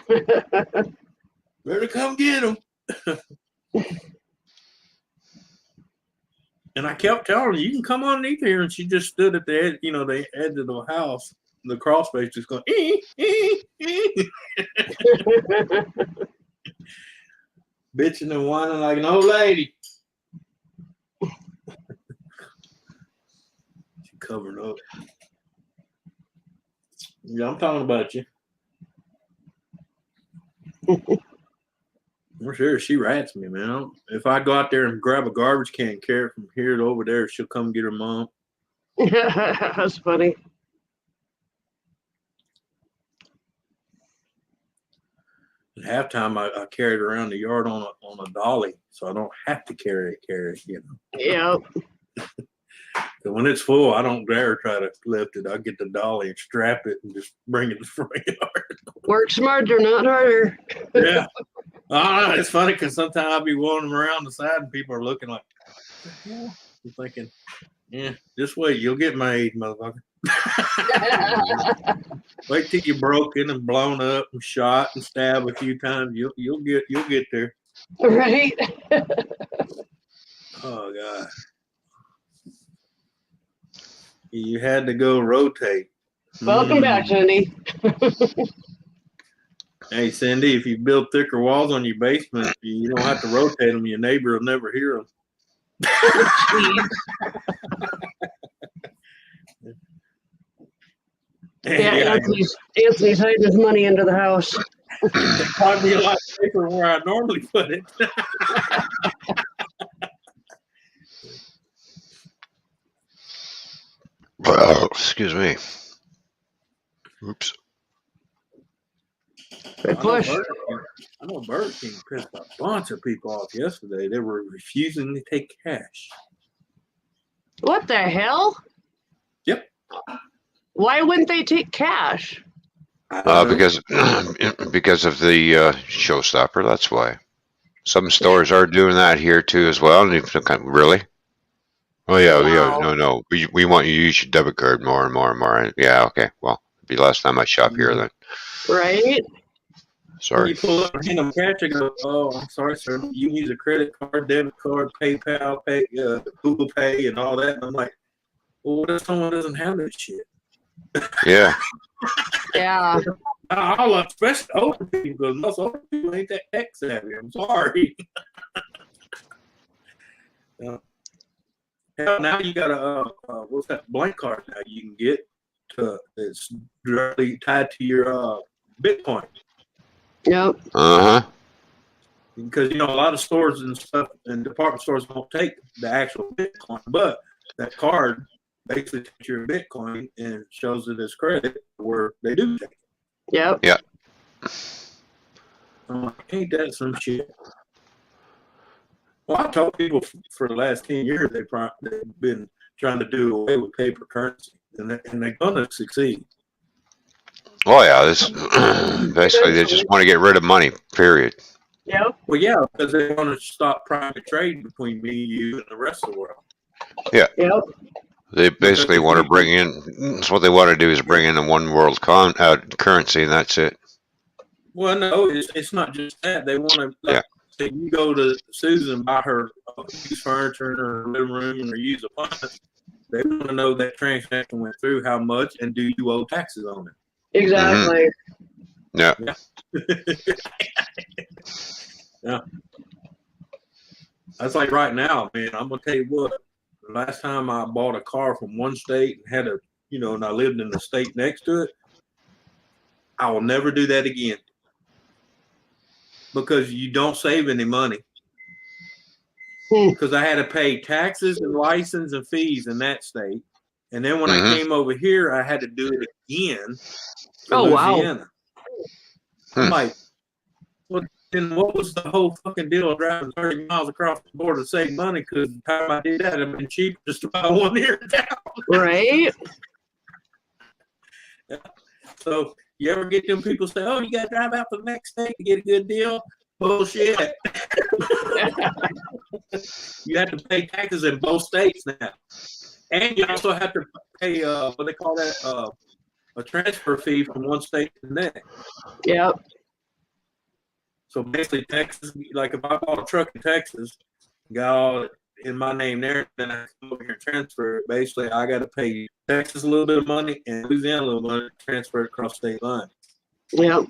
again. Better come get them. And I kept telling her, you can come underneath here. And she just stood at the edge, the edge of the house, the crawl space, just going, bitching and whining like an old lady. She covered up. Yeah, I'm talking about you. I'm sure she rats me, man. If I go out there and grab a garbage can, carry it from here to over there, she'll come get her mom. That's funny. At halftime, I carried around the yard on a dolly, so I don't have to carry it. Yeah. So when it's full, I don't dare try to lift it. I get the dolly and strap it and just bring it to the front yard. Work smarter, not harder. Yeah. It's funny because sometimes I'll be wheeling them around the side and people are looking like, what the hell? I'm thinking, yeah, just wait. You'll get made, motherfucker. Wait till you're broken and blown up and shot and stabbed a few times. You'll get there. Right? Oh, God. You had to go rotate. Welcome back, Cindy. Hey, Cindy, if you build thicker walls on your basement, you don't have to rotate them. Your neighbor will never hear them. Yeah, Anthony's hiding his money under the house. It'd probably be a lot safer where I normally put it. Excuse me. Oops. Good push. I know Burger King pissed a bunch of people off yesterday. They were refusing to take cash. What the hell? Yep. Why wouldn't they take cash? Because of the showstopper. That's why. Some stores are doing that here too as well. And really? Oh yeah, Wow. no. We want you to use your debit card more and more and more. Yeah, okay. Well, it'll be the last time I shop here then. Right? When Sorry. you pull up and hand them cash, they go, "Oh, I'm sorry, sir. You can use a credit card, debit card, PayPal, Google Pay, and all that." And I'm like, "Well, what if someone doesn't have that shit?" Yeah. Yeah. I love especially older people because most older people ain't that tech savvy. I'm sorry. Hell, now you got a what's that blank card now you can get that's directly tied to your Bitcoin. Yep. Uh-huh. Because a lot of stores and stuff and department stores won't take the actual Bitcoin, but that card basically takes your Bitcoin and shows it as credit where they do take it. Yep. Yeah. I'm like, ain't that some shit? Well, I told people for the last 10 years they've been trying to do away with paper currency, and they're going to succeed. Oh yeah, this basically they just want to get rid of money. Period. Yep. Well, yeah, because they want to stop private trade between me, you, and the rest of the world. Yep. They basically want to bring in. That's what they want to do is bring in a one world currency, and that's it. Well, no, it's not just that. They want to, like, say you go to Susan and buy her used furniture in her living room or use appliance. They want to know that transaction went through, how much, and do you owe taxes on it? Exactly. Yeah. Yeah. That's like right now, man. I'm gonna tell you what. The last time I bought a car from one state and had and I lived in the state next to it, I will never do that again because you don't save any money. Because I had to pay taxes and license and fees in that state, and then when I came over here, I had to do it again. Oh, Louisiana. Wow. I'm like, well, then what was the whole fucking deal of driving 30 miles across the border to save money? Because the time I did that, it'd been cheaper just to buy one here in town. Right. Yeah. So you ever get them people say, "Oh, you got to drive out to the next state to get a good deal"? Bullshit. You have to pay taxes in both states now, and you also have to pay what they call that a transfer fee from one state to the next. Yep. So basically, Texas, like if I bought a truck in Texas, got all in my name there, then I come over here and transfer it. Basically, I got to pay Texas a little bit of money and Louisiana a little money to transfer it across state line. Yep.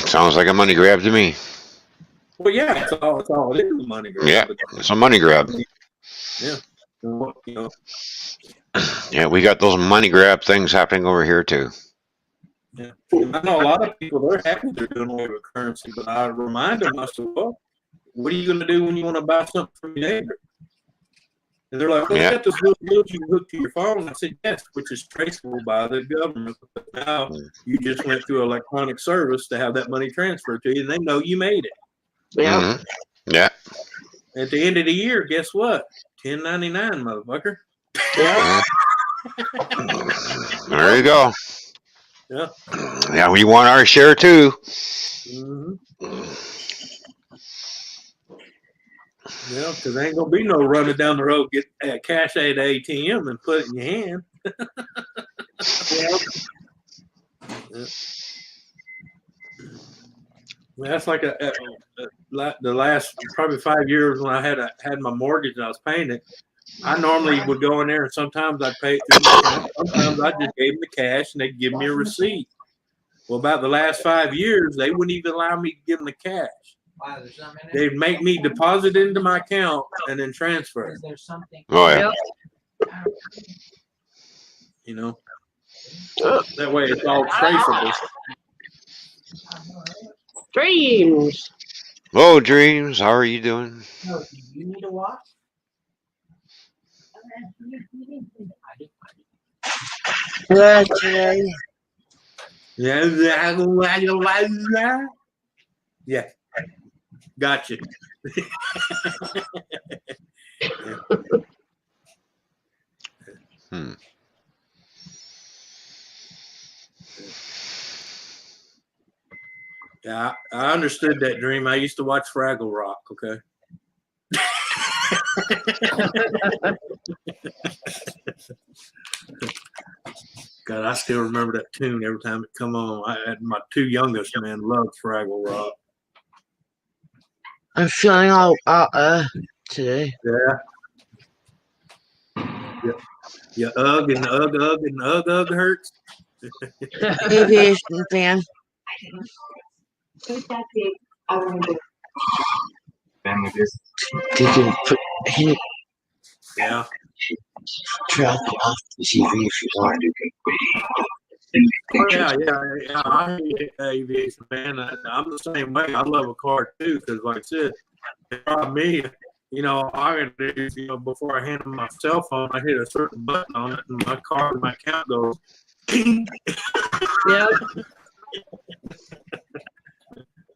Sounds like a money grab to me. Well, yeah, it's all it is, a money grab. Yeah, it's a money grab. Yeah. Yeah, we got those money grab things happening over here too. Yeah. And I know a lot of people, they're happy they're doing away with currency, but I remind them, I said, well, what are you going to do when you want to buy something from your neighbor? And they're like, well, you got this little bill you can hook to your phone. And I said, yes, which is traceable by the government. But now you just went through electronic service to have that money transferred to you, and they know you made it. Yep. Yeah. At the end of the year, guess what? 1099, motherfucker. Yep. There you go. Yeah. Yeah, we want our share too. Yeah, because there ain't gonna be no running down the road, get cash at the ATM and put it in your hand. Yeah. That's like the last probably 5 years when I had my mortgage and I was paying it. I normally would go in there and sometimes I'd pay it through my account. Sometimes I just gave them the cash and they'd give me a receipt. Well, about the last 5 years, they wouldn't even allow me to give them the cash. They'd make me deposit it into my account and then transfer it. Oh yeah. You know, that way it's all traceable. Dreams. Hello, Dreams. How are you doing? No, do you need to watch? Yeah. Gotcha. Yeah, I understood that, Dream. I used to watch Fraggle Rock, okay? God, I still remember that tune every time it come on. I had my two youngest, man, loved Fraggle Rock. I'm feeling all today. Yeah. Yeah, ugh and ugh and ugh hurts. Aviation fan. They can put Yeah. track off the TV if you want. Yeah. I'm an aviation fan. I'm the same way. I love a car too, because like I said, me, I gotta do, before I hand them my cell phone, I hit a certain button on it, and my account goes. Yep.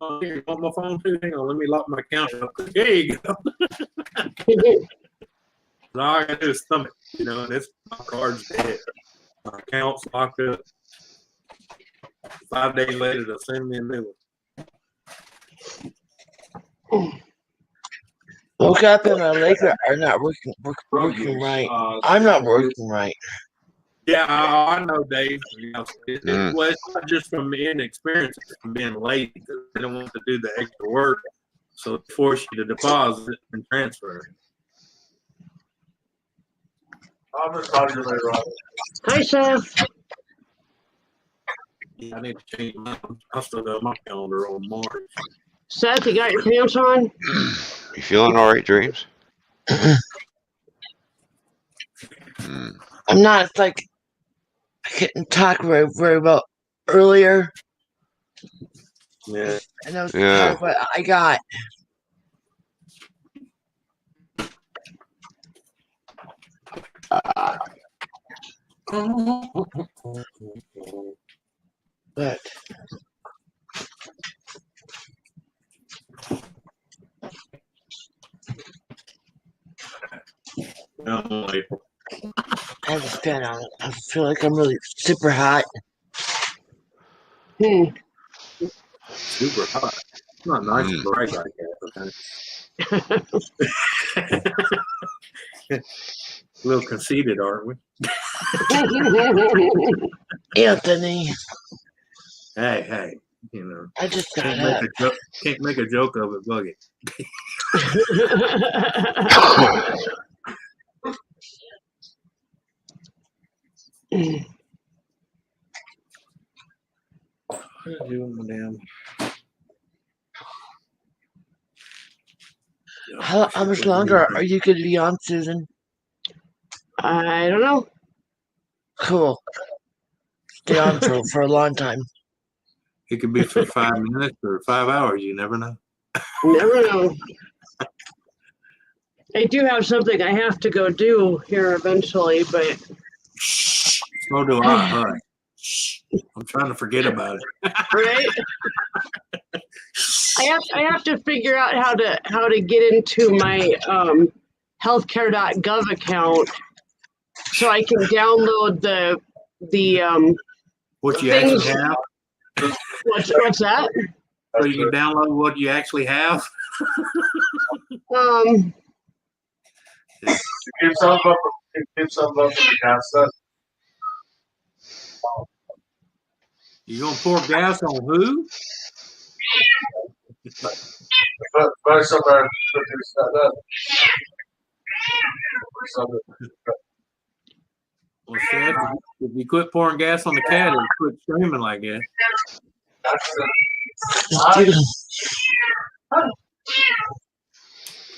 Oh, here, you want my phone too? Hang on, let me lock my account up. There you go. All I got to do is thumb it, you know, and my card's dead. My account's locked up. 5 days later, they'll send me a new one. Woke up and my legs are not working right. I'm not working right. Yeah, I know, Dave. You know, well, it's not just from inexperience, it's from being lazy because they don't want to do the extra work. So they force you to deposit and transfer. I'm just talking to my Hi, Seth. Yeah, I need to change mine. I still got my calendar on March. Seth, you got your pants on? You feeling all right, Dreams? I'm not. It's like I couldn't talk very well earlier. Yeah. And that was part of what I got. But I have a fan on it. I feel like I'm really super hot. Super hot. It's not nice and bright like that. Okay? A little conceited, aren't we? Anthony. Hey, you know. I just can't got up. make a joke of it, Buggy. What are you doing, madam? How much longer are you going to be on, Susan? I don't know. Cool. Stay on for a long time. It could be for 5 minutes or 5 hours. You never know. Never know. I do have something I have to go do here eventually, but So do I. Huh? I'm trying to forget about it. right? I have to figure out how to get into my healthcare.gov account so I can download the What you things. actually have. What's that? So you can download what you actually have. Give some up the gas. You gonna pour gas on who? But somewhere Well, Seth, if you quit pouring gas on the cat, it'll quit screaming like that.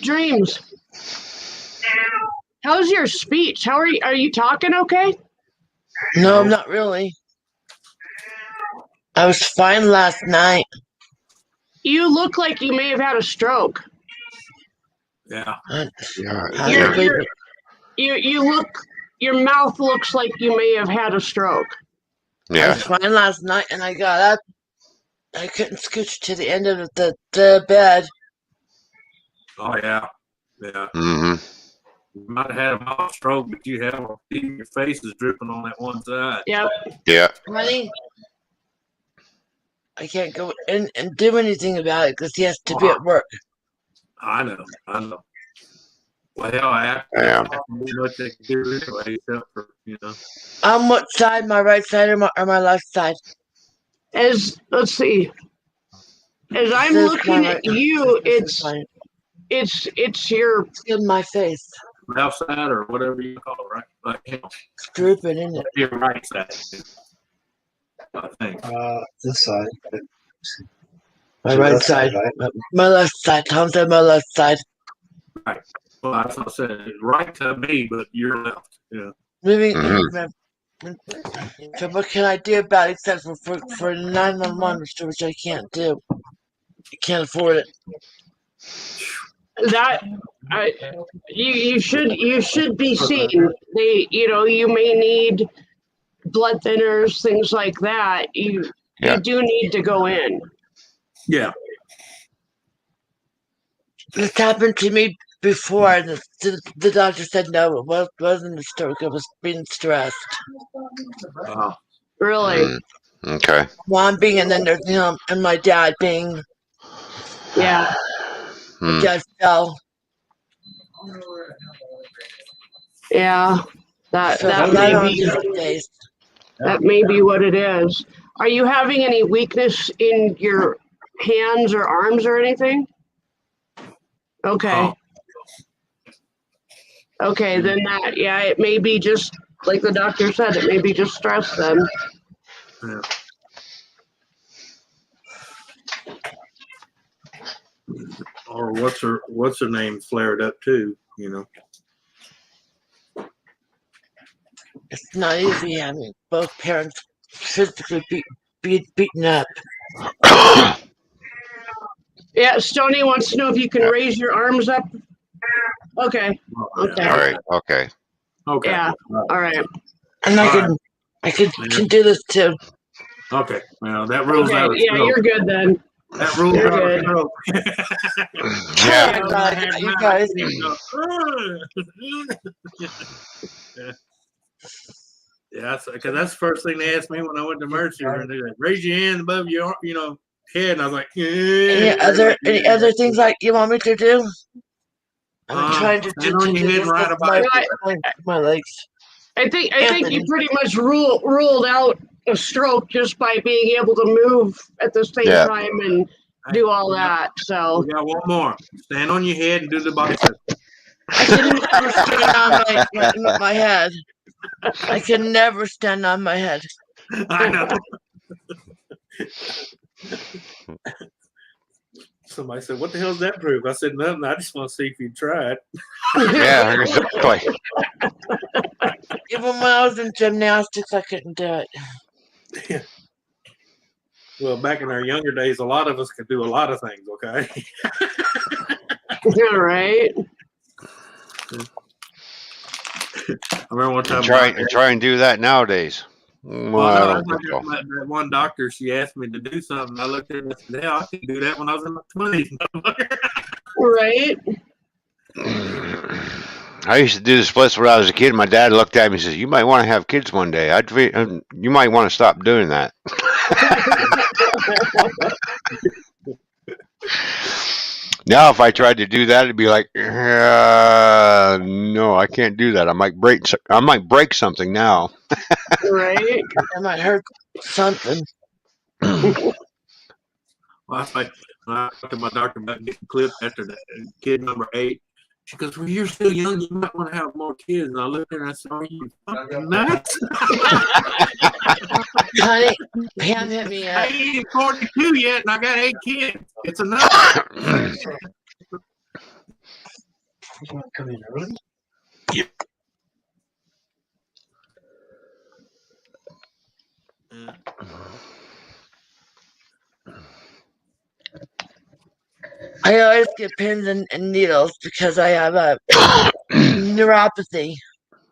Dreams. How's your speech? How are you? Are you talking okay? No, I'm not really. I was fine last night. You look like you may have had a stroke. Yeah. You look. Your mouth looks like you may have had a stroke. I was fine last night, and I got up. I couldn't scooch to the end of the bed. Oh yeah. Yeah. Mm-hmm. You might have had a mild stroke, but you have your face is dripping on that one side. Yep. Yeah. Honey, I can't go in and do anything about it because he has to be at work. I know. Well, hell, I have to do what they can do anyway, except for, you know. On what side? My right side or my left side? Let's see. As I'm looking at you, it's your in my face. Left side or whatever you call it, right? Like, you know, drooping, isn't it? Your right side. I think. This side. My right side. Right? My left side. Tom said my left side. Right. Well, that's what I said. It's right to me, but you're left. Yeah. So what can I do about it except for 911, which I can't do. I can't afford it. You should be seen. You may need blood thinners, things like that. Yeah. you do need to go in. Yeah. This happened to me before, and the doctor said no, it wasn't a stroke. It was being stressed. Really? Okay. Mom being, and then there's and my dad being. Yeah. My dad fell. Yeah. That So that a may lot on be different days. that may be what it is. Are you having any weakness in your hands or arms or anything? Okay. Okay, then that, yeah, it may be just like the doctor said, it may be just stress then. Yeah. Or what's her name flared up too, you know. It's not easy having both parents physically beaten up. Yeah, Stony wants to know if you can raise your arms up. Okay. Okay. All right. Okay. Okay. Yeah. All right. And I can do this too. Okay. Well, that rules Okay. out a Yeah, stroke. you're good then. That rules You're out a good. stroke. Yeah. Oh my God, you guys. Yeah, because that's the first thing they asked me when I went to Mercy. And they like, raise your hand above your, head, and I was like, yeah. Any other things like you want me to do? I'm trying to stand on your head and ride a bike. my legs. I think you pretty much ruled out a stroke just by being able to move at the same Yeah. time and do all that. So We got one more. Stand on your head and do the bicycle. I can never stand on my head. I can never stand on my head. I know. Somebody said, "What the hell does that prove?" I said, "Nothing. I just want to see if you tried." Yeah. Exactly. Even when I was in gymnastics, I couldn't do it. Well, back in our younger days, a lot of us could do a lot of things. Okay. all right. I remember one time. Try and do that nowadays. Well, I don't think so. That one doctor, she asked me to do something. I looked at her and said, "Yeah, I can do that when I was in my 20s." Right. I used to do the splits when I was a kid. My dad looked at me and says, "You might want to have kids one day. You might want to stop doing that." Now, if I tried to do that, it'd be like, no, I can't do that. I might break something now. Right. I might hurt something. Well, that's like when I talked to my doctor about getting clipped after that kid number 8. She goes, "Well, you're still young. You might want to have more kids." And I looked at her and I said, "Are you fucking nuts?" Honey, Pam hit me I up. ain't even 42 yet, and I got 8 kids. It's enough. Come in early? I always get pins and needles because I have a neuropathy.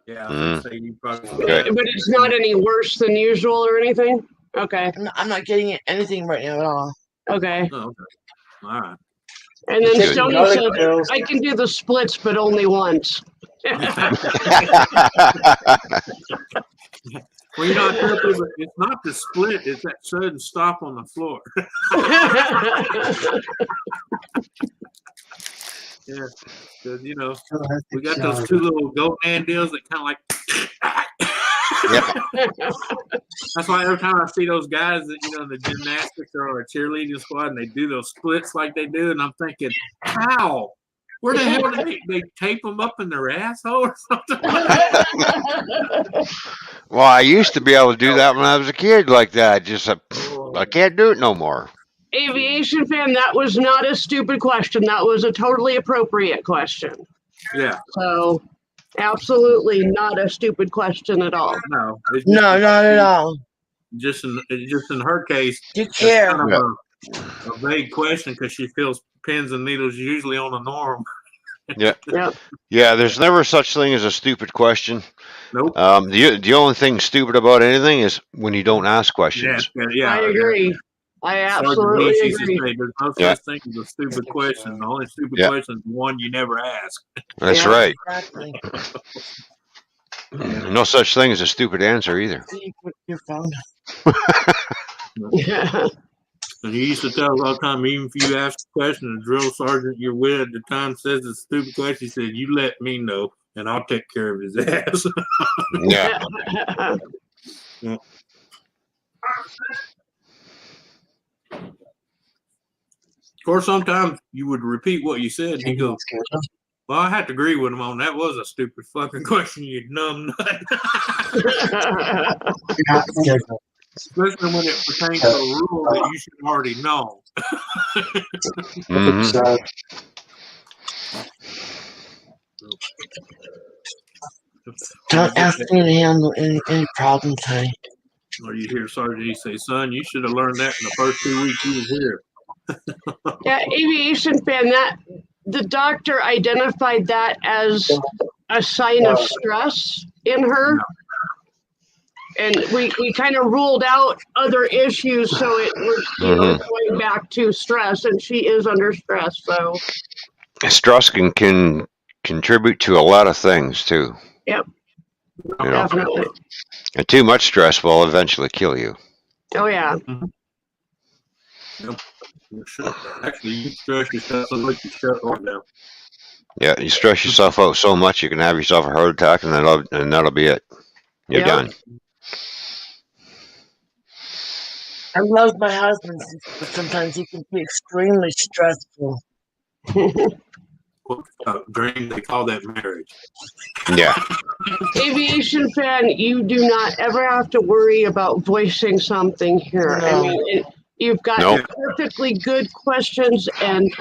Yeah, so you probably. Okay. But it's not any worse than usual or anything? Okay. I'm not getting anything right now at all. Okay. Oh, okay. All right. And then Good. Stony Got it, said, girls. I can do the splits, but only once. Well, you know, I tell people, it's not the split; it's that sudden stop on the floor. Yeah, because we got those 2 little goat man deals that kind of like. That's why every time I see those guys that in the gymnastics or a cheerleading squad and they do those splits like they do, and I'm thinking, how? Where the hell did they tape them up in their asshole or something? Well, I used to be able to do that when I was a kid like that. I can't do it no more. Aviation fan, that was not a stupid question. That was a totally appropriate question. Yeah. So, absolutely not a stupid question at all. No. No, not at all. Just in her case, You care. it's kind of a vague question because she feels pins and needles usually on the norm. Yeah. Yep. Yeah, there's never such thing as a stupid question. Nope. The only thing stupid about anything is when you don't ask questions. Yeah. I agree. I absolutely Sergeant used to agree. say, "There's no Yeah. such thing as a stupid question. The only stupid Yeah. question is the one you never ask." That's Yeah. right. Exactly. No such thing as a stupid answer either. See, you put your phone. Yeah. And he used to tell us all the time, even if you ask a question, the drill sergeant you're with at the time says it's a stupid question, he said, "You let me know, and I'll take care of his ass." Yeah. Of course, sometimes you would repeat what you said, and he goes, "Well, I have to agree with him on that. Was a stupid fucking question, you numb nut." Especially when it pertains to a rule that you should already know. Mhm. Don't ask me to handle any problems, honey. Or you hear Sergeant E say, "Son, you should have learned that in the first 2 weeks you was here." Yeah, aviation fan, that the doctor identified that as a sign of stress in her. And we kind of ruled out other issues, so it was, going back to stress, and she is under stress. So Stress can contribute to a lot of things too. Yep. You know, Definitely. and too much stress will eventually kill you. Oh yeah. Yep. Actually, you stress yourself so much you shut right now. Yeah, you stress yourself out so much you can have yourself a heart attack, and that'll be it. You're Yep. done. I love my husband, but sometimes he can be extremely stressful. Dream, they call that marriage. Yeah. Aviation fan, you do not ever have to worry about voicing something here. I No. mean, you've got Nope. perfectly good questions, and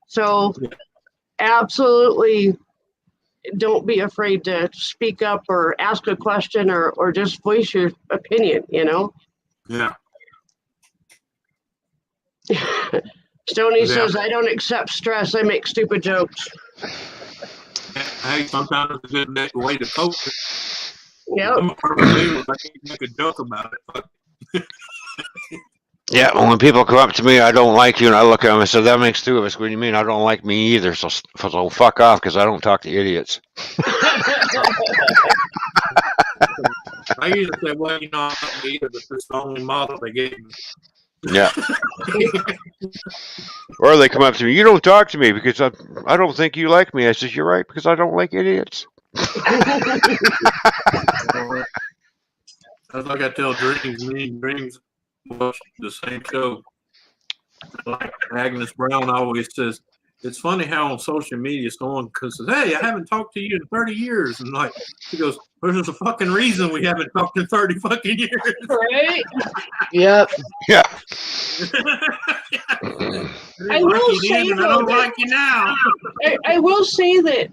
so absolutely don't be afraid to speak up or ask a question or just voice your opinion. Yeah. Stoney Yeah. says, "I don't accept stress. I make stupid jokes." Hey, sometimes it's a good way to cope. Yep. I'm a perfect leader. I can't make a joke about it. Yeah, when people come up to me, I don't like you, and I look at them and say, "That makes two of us." What do you mean? I don't like me either. So fuck off, because I don't talk to idiots. I usually say, "Well, I'm not either, but this is the only model they gave me." Yeah. Or they come up to me, "You don't talk to me because I don't think you like me." I says, "You're right, because I don't like idiots." That's like I tell Dreams. Me and Dreams watch the same show. Like Agnes Brown always says, "It's funny how on social media someone says, 'Hey, I haven't talked to you in 30 years.' And like she goes, 'There's a fucking reason we haven't talked in 30 fucking years.'" Right? Yep. Yeah. I will say, I though, don't like you now. I will say that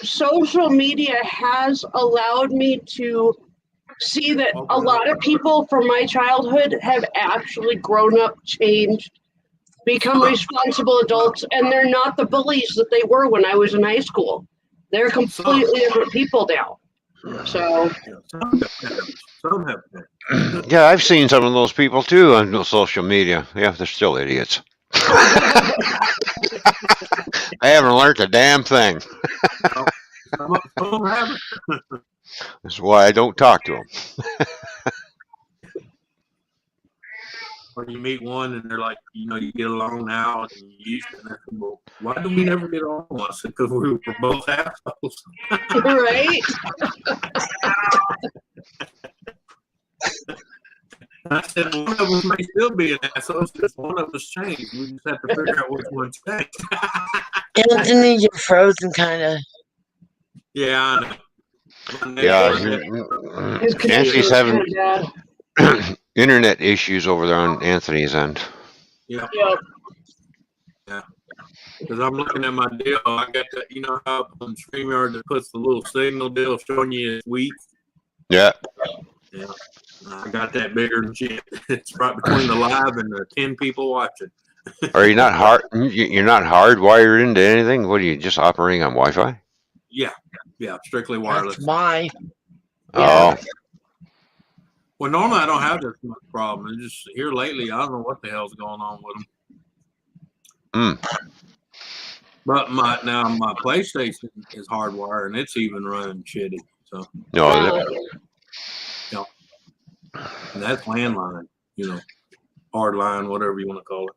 social media has allowed me to see that a lot of people from my childhood have actually grown up, changed, become responsible adults, and they're not the bullies that they were when I was in high school. They're completely different people now. So Some have been. Yeah, I've seen some of those people too on social media. Yeah, they're still idiots. I haven't learned a damn thing. Some haven't. That's why I don't talk to them. Or you meet one and they're like, you get along now, and you used to. And well, why do we never get along? I said, because we were both assholes. right? I said, one of us may still be an asshole, it's just one of us changed. We just have to figure out which one changed. Anthony, you're frozen, kind of. Yeah, I know. Yeah, His Nancy's having bad. internet issues over there on Anthony's end. Yeah. Yep. Yeah. Because I'm looking at my deal. I got that, how on StreamYard that puts the little signal deal showing you it's weak. Yeah. Yeah. I got that bigger than shit. It's right between the live and the 10 people watching. Are you not You're not hardwired into anything? What are you just operating on Wi-Fi? Yeah. Yeah, strictly wireless. That's why. Oh, Well, normally I don't have this much problem. It's just here lately, I don't know what the hell's going on with them. But my PlayStation is hardwired and it's even running shitty. So no, yeah, and that's landline, hard line, whatever you want to call it.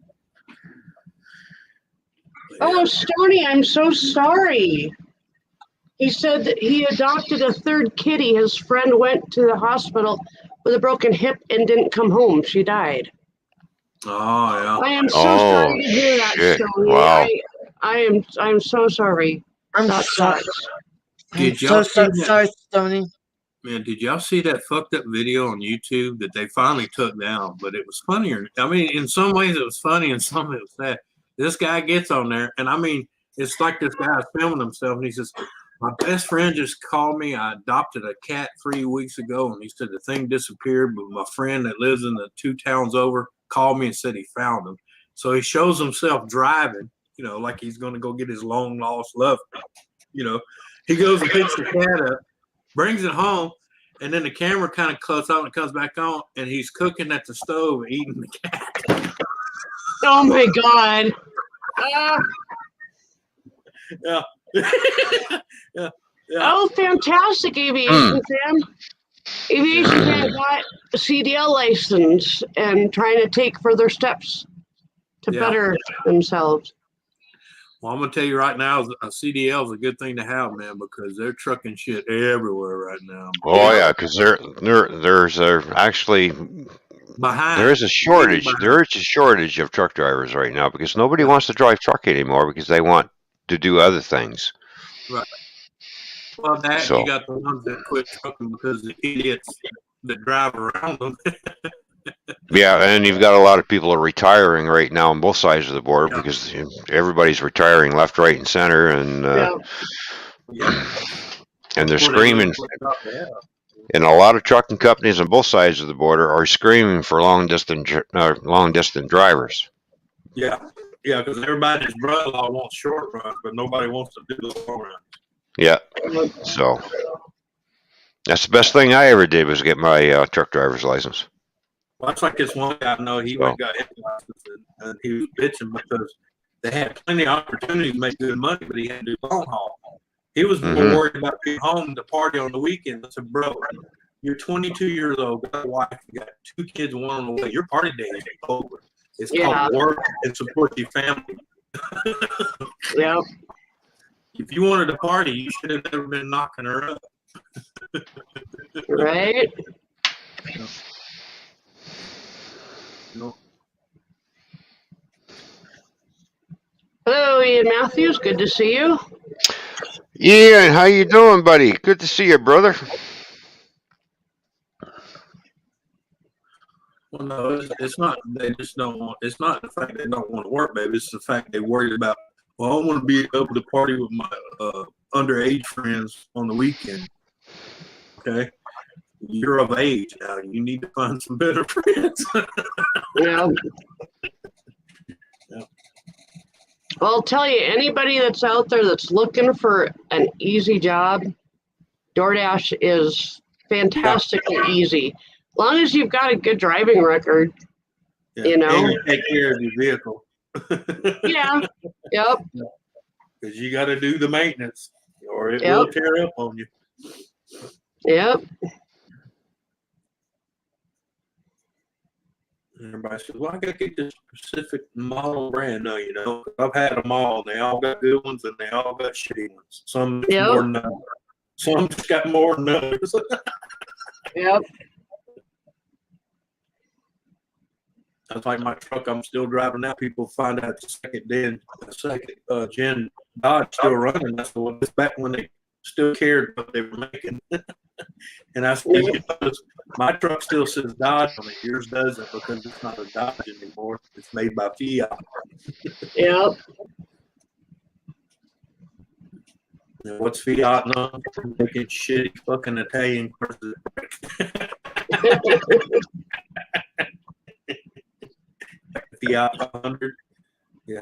Oh, Stoney, I'm so sorry. He said that he adopted a third kitty. His friend went to the hospital with a broken hip and didn't come home. She died. Oh I am so Oh, sorry to hear that, shit. Stoney. Wow. I'm so sorry. I'm That sorry. sucks. yeah. I'm Did y'all so see that? sorry, Stoney. Man, did y'all see that fucked up video on YouTube that they finally took down? But it was funnier. I mean, in some ways it was funny, in some it was sad. This guy gets on there, and I mean, it's like this guy is filming himself, and he says, "My best friend just called me. I adopted a cat 3 weeks ago, and he said the thing disappeared. But my friend that lives in the 2 towns over called me and said he found him." So he shows himself driving, like he's going to go get his long lost love. He goes and picks the cat up, brings it home, and then the camera kind of cuts out and comes back on, and he's cooking at the stove, eating the cat. Oh my God. Yeah. Yeah. Oh, fantastic, Aviation Fan. Aviation Fan got a CDL license and trying to take further steps to better themselves. Well, I'm gonna tell you right now, a CDL is a good thing to have, man, because they're trucking shit everywhere right now. Oh yeah, because there's actually Behind. there is a shortage. There is a shortage of truck drivers right now because nobody wants to drive truck anymore because they want to do other things. Right. Well, that So- you got the ones that quit trucking because the idiots that drive around them. Yeah, and you've got a lot of people are retiring right now on both sides of the border because everybody's retiring left, right, and center, and and they're screaming. And a lot of trucking companies on both sides of the border are screaming for long distance drivers. Yeah, because everybody's brother-in-law wants short runs, but nobody wants to do the long runs. Yeah, so that's the best thing I ever did was get my truck driver's license. Well, that's like this one guy I know. He went and got his license, and he was bitching because they had plenty of opportunities to make good money, but he had to do long haul. He was more worried about being home to party on the weekend. I said, "Bro, you're 22 years old, got a wife, you got 2 kids, 1 on the way. Your party day is over. It's called work and support your family." Yep. If you wanted to party, you should have never been knocking her up. Right? No. Hello, Ian Matthews. Good to see you. Ian, how you doing, buddy? Good to see you, brother. Well, no, it's not. They just don't want. It's not the fact they don't want to work, baby. It's the fact they're worried about. Well, I want to be able to party with my underage friends on the weekend. Okay, you're of age now. You need to find some better friends. Yeah. Well, I'll tell you, anybody that's out there that's looking for an easy job, DoorDash is fantastically easy. As long as you've got a good driving record, Yeah. you know. And you take care of your vehicle. Yeah. Yep. Because you got to do the maintenance, or it will tear up on you. Yep. Everybody says, "Well, I got to get this specific model brand." No, I've had them all. They all got good ones, and they all got shitty ones. Some more than others. Some got more than others. Yep. That's like my truck I'm still driving now. People find out the second gen Dodge still running. That's the one. It's back when they still cared what they were making. And I still, my truck still says Dodge on it. Yours doesn't because it's not a Dodge anymore. It's made by Fiat. Yep. And what's Fiat known for? Making shitty fucking Italian cars. Fiat 500. Yeah.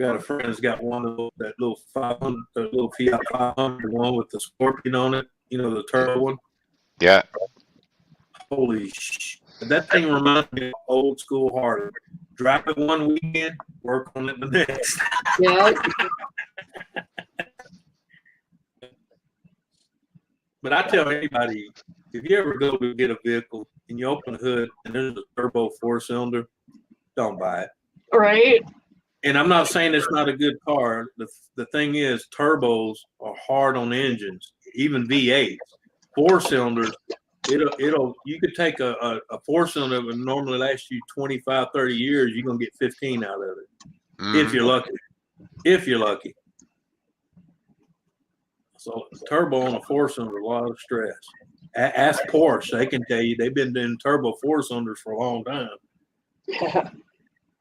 got a friend that's got one of those, that little 500, that little Fiat 500 one with the scorpion on it. You know, the turbo one. Yeah. Holy shit! That thing reminds me of old school Harley. Drive it one weekend, work on it the next. Yeah. But I tell anybody, if you ever go to get a vehicle and you open the hood and there's a turbo 4-cylinder, don't buy it. Right. And I'm not saying it's not a good car. The thing is, turbos are hard on engines, even V8s. 4-cylinders, you could take a 4-cylinder that would normally last you 25, 30 years, you're going to get 15 out of it. If you're lucky. If you're lucky. So turbo on a 4-cylinder, a lot of stress. Ask Porsche; they can tell you they've been doing turbo 4-cylinders for a long time.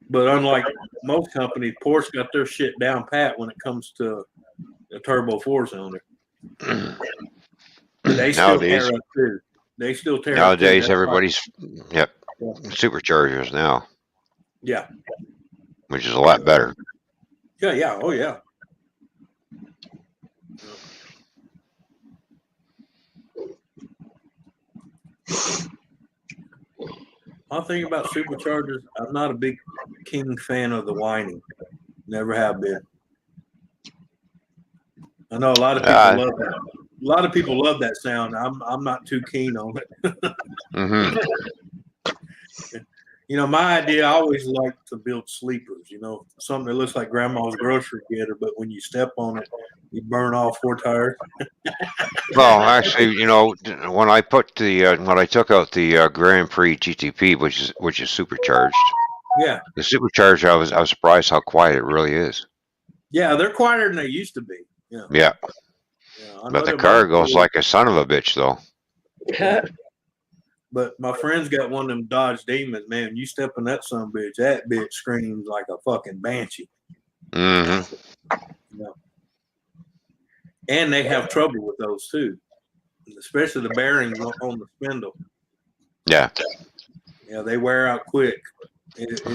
But unlike most companies, Porsche got their shit down pat when it comes to a turbo 4-cylinder. But they still tear up too. They still tear up. Nowadays, everybody's superchargers now. Yeah. Which is a lot better. Yeah. Yeah. Oh yeah. One thing about superchargers, I'm not a big King fan of the whining. Never have been. I know a lot of people love that. A lot of people love that sound. I'm not too keen on it. You know, my idea, I always like to build sleepers, you know, something that looks like grandma's grocery getter, but when you step on it, you burn all 4 tires. Well, actually, you know, when I put when I took out the Grand Prix GTP, which is supercharged. Yeah. The supercharged, I was surprised how quiet it really is. Yeah, they're quieter than they used to be. Yeah. Yeah. But the car goes like a son of a bitch, though. But my friend's got one of them Dodge Demons, man. You step in that son of a bitch, that bitch screams like a fucking banshee. Mm-hmm. Yeah. And they have trouble with those too, especially the bearings on the spindle. Yeah. Yeah, they wear out quick. If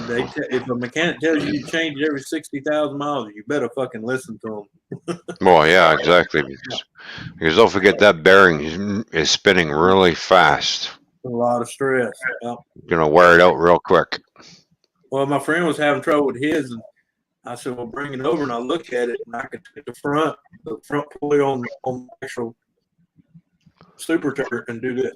a mechanic tells you to change it every 60,000 miles, you better fucking listen to them. Well, yeah, exactly. Because don't forget that bearing is spinning really fast. A lot of stress. Yeah. You're gonna wear it out real quick. Well, my friend was having trouble with his, and I said, "Well, bring it over." And I look at it, and I could take the front pulley on the actual supercharger and do this.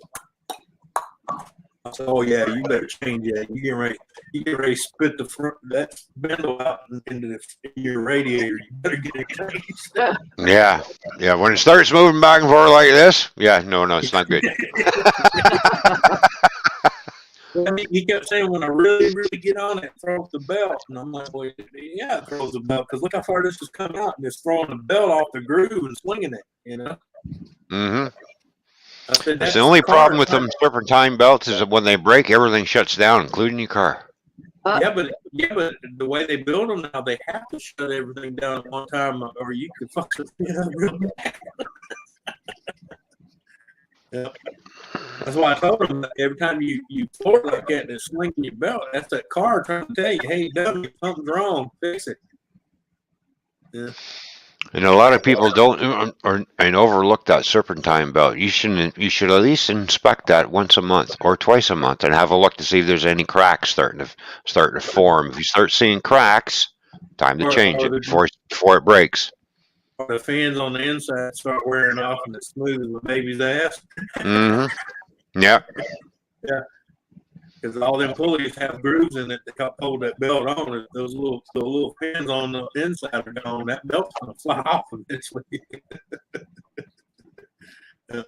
I said, "Oh yeah, you better change that. You get ready to spit the front that spindle out into your radiator. You better get it changed." Yeah, yeah. When it starts moving back and forth like this, yeah, no, it's not good. He kept saying, "When I really, really get on it, throw off the belt." And I'm like, "Well, yeah, it throws the belt because look how far this has come out, and it's throwing the belt off the groove and swinging it, you know." Mm-hmm. I said, That's the only problem with them serpentine belts is that when they break, everything shuts down, including your car. Yeah, but the way they build them now, they have to shut everything down at one time, or you could fucking real bad. Yeah. That's why I told them that every time you floor it like that and it's swinging your belt, that's that car trying to tell you, "Hey, dummy, something's wrong. Fix it." Yeah. And a lot of people don't and overlook that serpentine belt. You should at least inspect that once a month or twice a month and have a look to see if there's any cracks starting to form. If you start seeing cracks, time to change it before it breaks. The fans on the inside start wearing off and it's smooth as a baby's ass. Mm-hmm. Yeah. Yeah. Because all them pulleys have grooves in it that hold that belt on. If those little pins on the inside are gone, that belt's gonna fly off eventually. Yeah.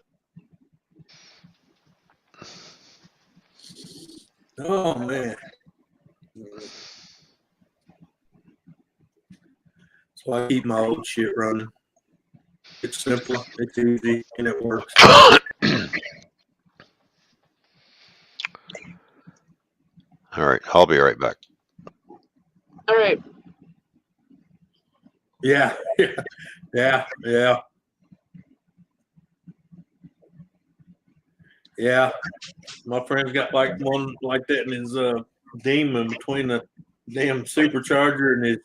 Oh man. So I keep my old shit running. It's simple, it's easy, and it works. All right, I'll be right back. All right. Yeah. My friend's got like one like that in his Demon between the damn supercharger and his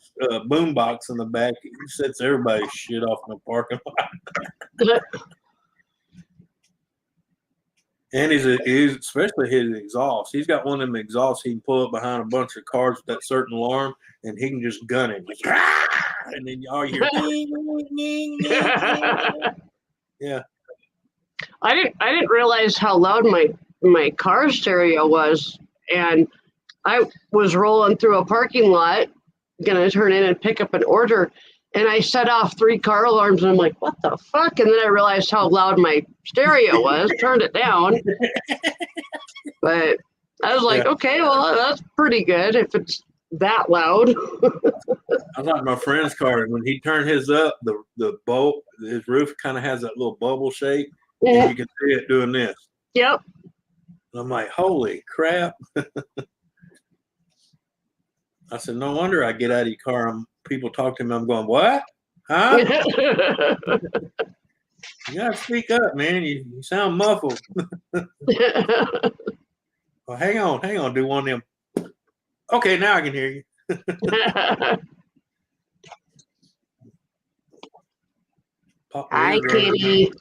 boom box in the back. He sets everybody's shit off in the parking lot. And he's especially his exhaust. He's got one of them exhausts he can pull up behind a bunch of cars with that certain alarm, and he can just gun it. Just, and then all you hear, ding, ding, ding, ding. Yeah. I didn't realize how loud my car stereo was, and I was rolling through a parking lot, gonna turn in and pick up an order, and I set off 3 car alarms, and I'm like, what the fuck? And then I realized how loud my stereo was, turned it down. But I was like, okay, well, that's pretty good if it's that loud. I like my friend's car. When he turned his up, the bolt, his roof kind of has that little bubble shape, and you can see it doing this. Yep. And I'm like, holy crap. I said, no wonder I get out of your car. People talk to me. I'm going, what? Huh? You got to speak up, man. You sound muffled. Well, hang on. Do one of them. Okay, now I can hear you. Hi, kitty.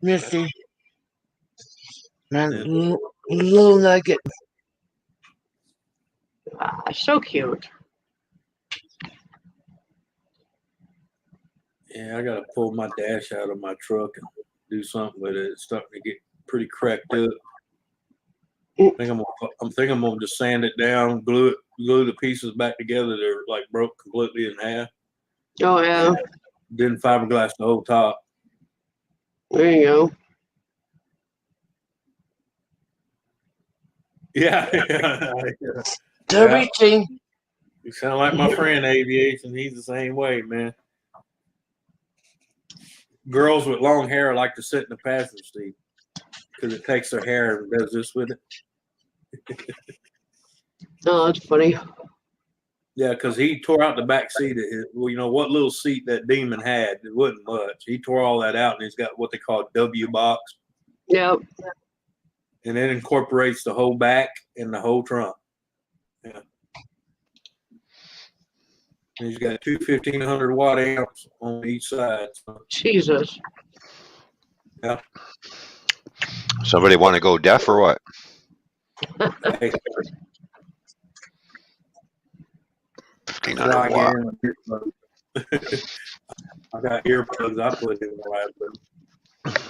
Missy. My little nugget. Ah, so cute. Yeah, I got to pull my dash out of my truck and do something with it. It's starting to get pretty cracked up. I'm thinking I'm gonna just sand it down, glue the pieces back together. They're like broke completely in half. Oh yeah. Then fiberglass the whole top. There you go. Yeah. Still reaching. You sound like my friend Aviation. He's the same way, man. Girls with long hair like to sit in the passenger seat because it takes their hair and does this with it. Oh, that's funny. Yeah, because he tore out the back seat of his, well, you know, what little seat that demon had. It wasn't much. He tore all that out, and he's got what they call W box. Yep. And it incorporates the whole back and the whole trunk. Yeah. And he's got 2 1,500 watt amps on each side. So, Jesus. yeah. Somebody want to go deaf or what? Hey, 1,500 watt. I got earplugs. I put in the right, but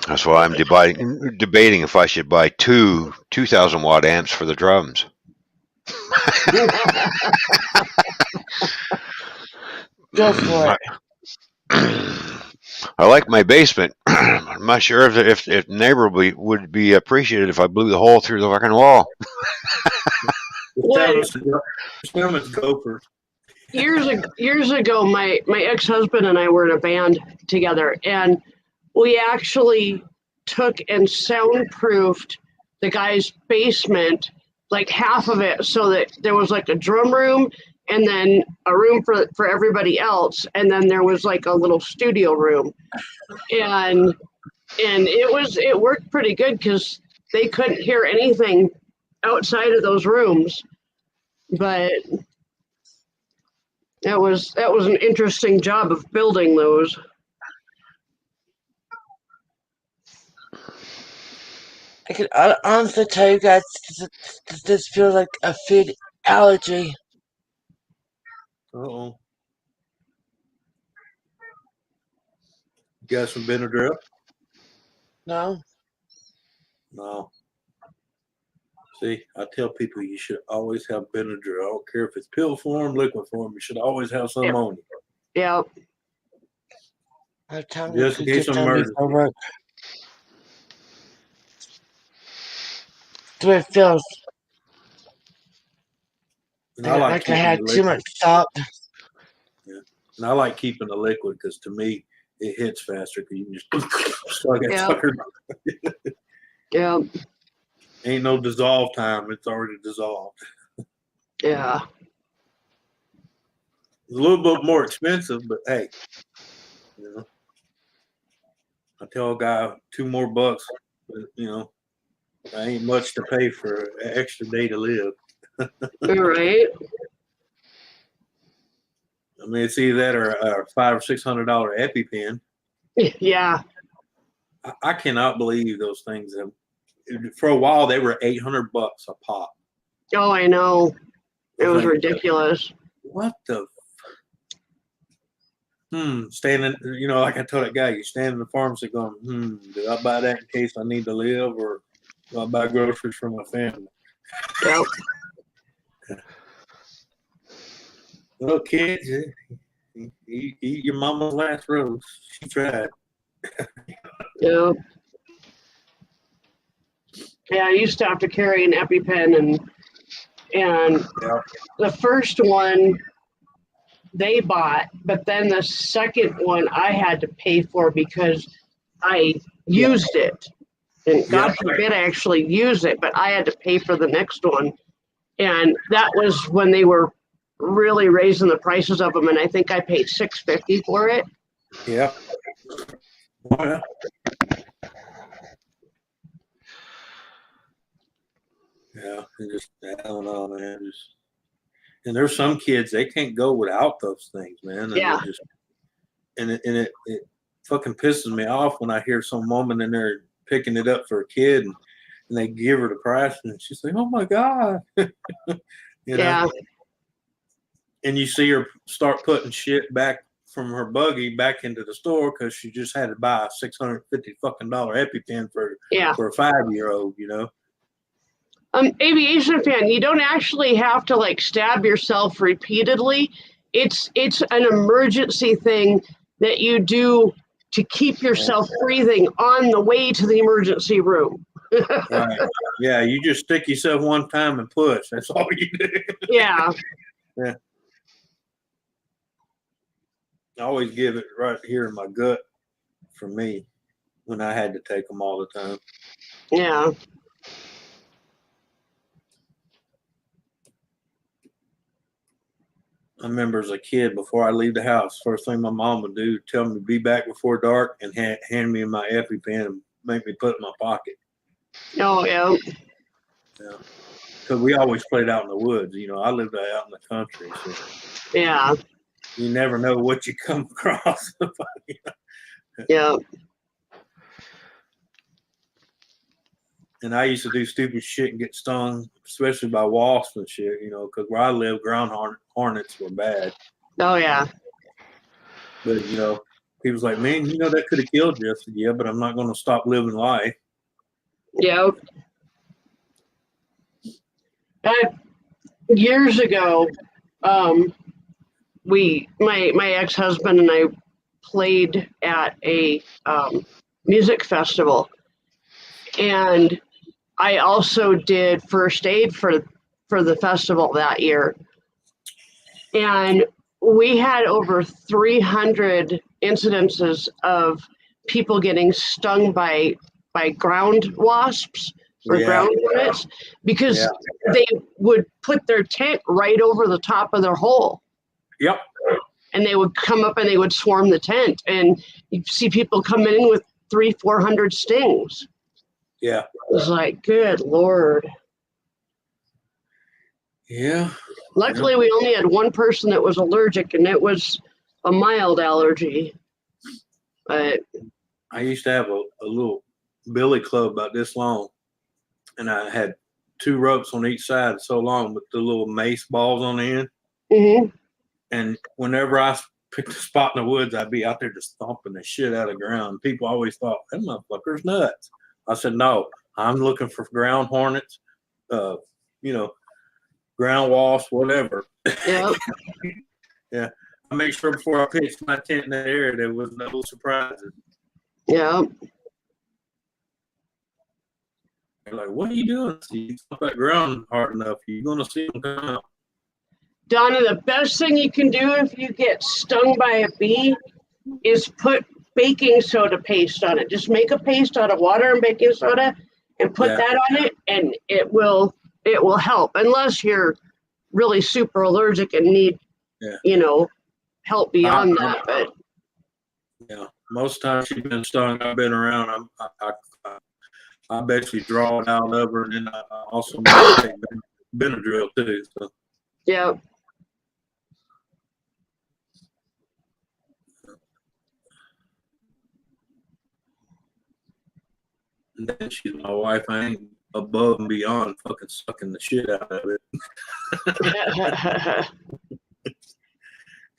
That's why I'm debating if I should buy 2,000 watt amps for the drums. Go for it. I like my basement. I'm not sure if neighbor would be appreciated if I blew the hole through the fucking wall. it's Gopher. Years ago, my ex-husband and I were in a band together, and we actually took and soundproofed the guy's basement, like half of it, so that there was like a drum room and then a room for everybody else, and then there was like a little studio room, and it worked pretty good because they couldn't hear anything outside of those rooms, but that was an interesting job of building those. I can honestly tell you guys, this feels like a food allergy. Uh-oh. You got some Benadryl? No? No. See, I tell people you should always have Benadryl. I don't care if it's pill form, liquid form. You should always have some on you. Yeah. My tongue Just in case of emergency. over. The way it feels. And I like I had too much salt. Yeah. And I like keeping the liquid because to me it hits faster because you can just suck it. Yeah. Sucker. Yeah. Ain't no dissolve time. It's already dissolved. Yeah. It's a little bit more expensive, but hey, you know, I tell a guy $2 more, but you know, I ain't much to pay for an extra day to live. All right. I mean, it's either that or a $500 or $600 EpiPen. Yeah. I cannot believe those things. For a while, they were $800 a pop. Oh, I know. It was Like, ridiculous. what the? Standing, like I told that guy, you stand in the pharmacy going, do I buy that in case I need to live, or do I buy groceries for my family? Yep. Well, kids, eat your mama's last rose. She tried. Yep. Yeah, I used to have to carry an EpiPen, and Yeah. the first one they bought, but then the second one I had to pay for because I used it. And God forbid I actually use it, but I had to pay for the next one. And that was when they were really raising the prices of them, and I think I paid $6.50 for it. Yeah. Well, yeah. I don't know, man. And there's some kids, they can't go without those things, man. And Yeah. it fucking pisses me off when I hear some woman in there picking it up for a kid, and they give her the price, and she's like, "Oh my God." Yeah. And you see her start putting shit back from her buggy back into the store because she just had to buy a $650 fucking EpiPen for a 5-year-old, Aviation fan, you don't actually have to like stab yourself repeatedly. It's an emergency thing that you do to keep yourself breathing on the way to the emergency room. Right. Yeah, you just stick yourself one time and push. That's all you do. Yeah. Yeah. I always give it right here in my gut for me when I had to take them all the time. Yeah. I remember as a kid, before I leave the house, first thing my mom would do, tell me to be back before dark and hand me my EpiPen and make me put it in my pocket. Oh, yeah. Yeah. Because we always played out in the woods. I lived out in the country. So Yeah. you never know what you come across. Yeah. And I used to do stupid shit and get stung, especially by wasps and shit, because where I live, ground hornets were bad. Oh, yeah. But, people's like, man, that could have killed you. I said, yeah, but I'm not going to stop living life. Yeah. Years ago, my ex-husband and I played at a music festival, and I also did first aid for the festival that year, and we had over 300 incidences of people getting stung by ground wasps or ground hornets because they would put their tent right over the top of their hole. Yep. And they would come up and they would swarm the tent, and you'd see people coming in with 300-400 stings. Yeah. It was like, good Lord. Yeah. Luckily, we only had one person that was allergic, and it was a mild allergy. But I used to have a little billy club about this long, and I had 2 ropes on each side so long with the little mace balls on the end. Mm-hmm. And whenever I picked a spot in the woods, I'd be out there just stomping the shit out of the ground. People always thought, that motherfucker's nuts. I said, no, I'm looking for ground hornets, ground wasps, whatever. Yep. Yeah. I make sure before I pitched my tent in that area, there was no surprises. Yeah. They're like, what are you doing? So you stomp that ground hard enough, you're going to see them come out. Donna, the best thing you can do if you get stung by a bee is put baking soda paste on it. Just make a paste out of water and baking soda and put that on it, and it will help, unless you're really super allergic and need help beyond that. But yeah, most times she's been stung, I've been around, I basically draw it out of her, and then I also take Benadryl too. So. Yeah. And then she's my wife. I ain't above and beyond fucking sucking the shit out of it.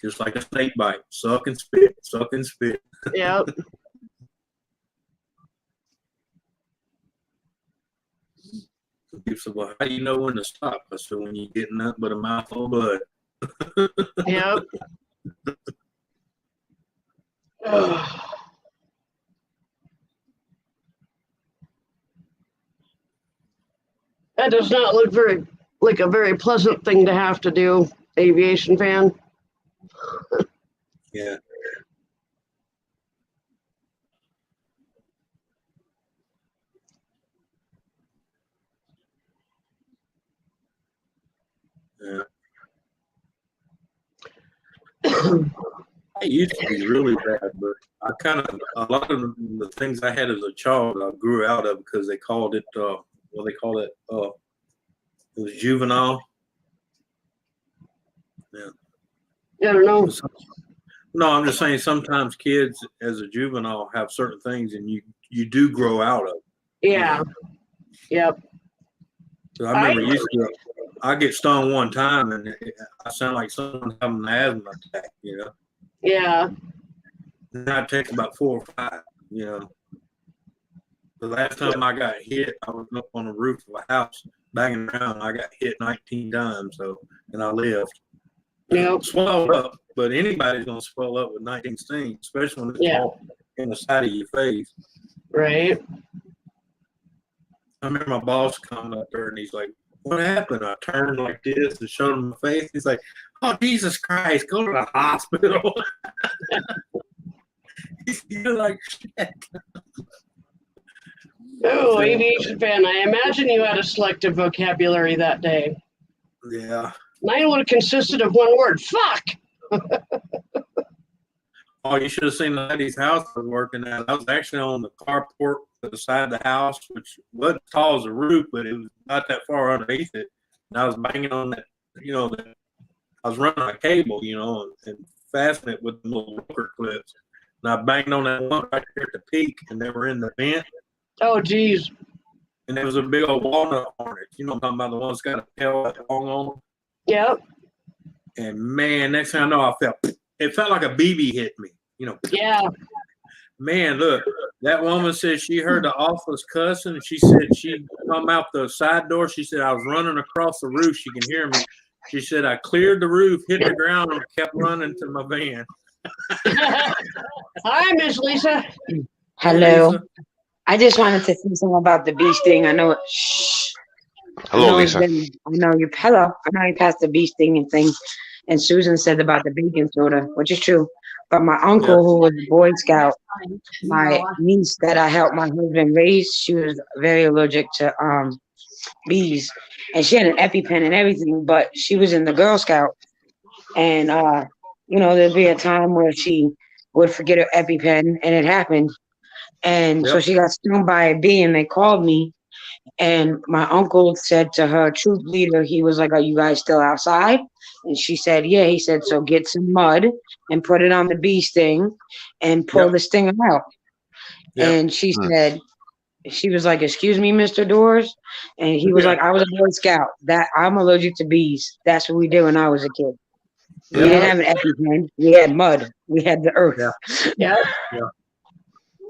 Just like a snake bite. Suck and spit. Suck and spit. Yep. People said, well, how do you know when to stop? I said, when you're getting nothing but a mouthful of blood. Yep. Ugh. That does not look very like a very pleasant thing to have to do, aviation fan. Yeah. Yeah. It used to be really bad, but I kind of, a lot of the things I had as a child, I grew out of because they called it, what they call it, it was juvenile. Yeah. I don't know. No, I'm just saying sometimes kids as a juvenile have certain things and you do grow out of. Yeah. Yep. So I remember I get stung one time and I sound like someone having an asthma attack, you know. Yeah. And that takes about 4 or 5, you know. The last time I got hit, I was up on the roof of a house banging around. I got hit 19 times, and I lived. Yep. Swelled up, but anybody's gonna swell up with 19 stings, especially when it's all in the side of your face. Right. I remember my boss coming up there and he's like, "What happened?" I turned like this and showed him my face. He's like, "Oh, Jesus Christ, go to the hospital." You're like, shit. Oh, aviation fan. I imagine you had a selective vocabulary that day. Yeah. Mine would have consisted of one word. Fuck. Oh, you should have seen the lady's house I was working at. I was actually on the carport to the side of the house, which wasn't as tall as the roof, but it was not that far underneath it. And I was banging on that, you know, I was running a cable, you know, and fastening it with little rocker clips. And I banged on that one right there at the peak, and they were in the vent. Oh, geez. And there was a big old walnut hornet. You know what I'm talking about, the one that's got a tail that long on them? Yep. And man, next thing I know, it felt like a BB hit me, you know. Yeah. Man, look, that woman said she heard the office cussing. She said she come out the side door. She said I was running across the roof. She can hear me. She said I cleared the roof, hit the ground, and kept running to my van. Hi, Miss Lisa. Hello. Lisa. I just wanted to say something about the bee sting. I know it. Shh. Hello, I know Lisa. I know you. Hello. I know you passed the bee sting and thing. And Susan said about the baking soda, which is true. But my uncle, who was a Boy Scout, my niece that I helped my husband raise, she was very allergic to bees, and she had an EpiPen and everything. But she was in the Girl Scout, and you know, there'd be a time where she would forget her EpiPen, and it happened. And so she got stung by a bee, and they called me. And my uncle said to her troop leader, he was like, "Are you guys still outside?" And she said, "Yeah." He said, "So get some mud and put it on the bee sting and pull the stinger out." And she said, she was like, "Excuse me, Mr. Doors." And he was like, "I was a Boy Scout. That I'm allergic to bees. That's what we did when I was a kid. We didn't have an EpiPen. We had mud. We had the earth." Yeah.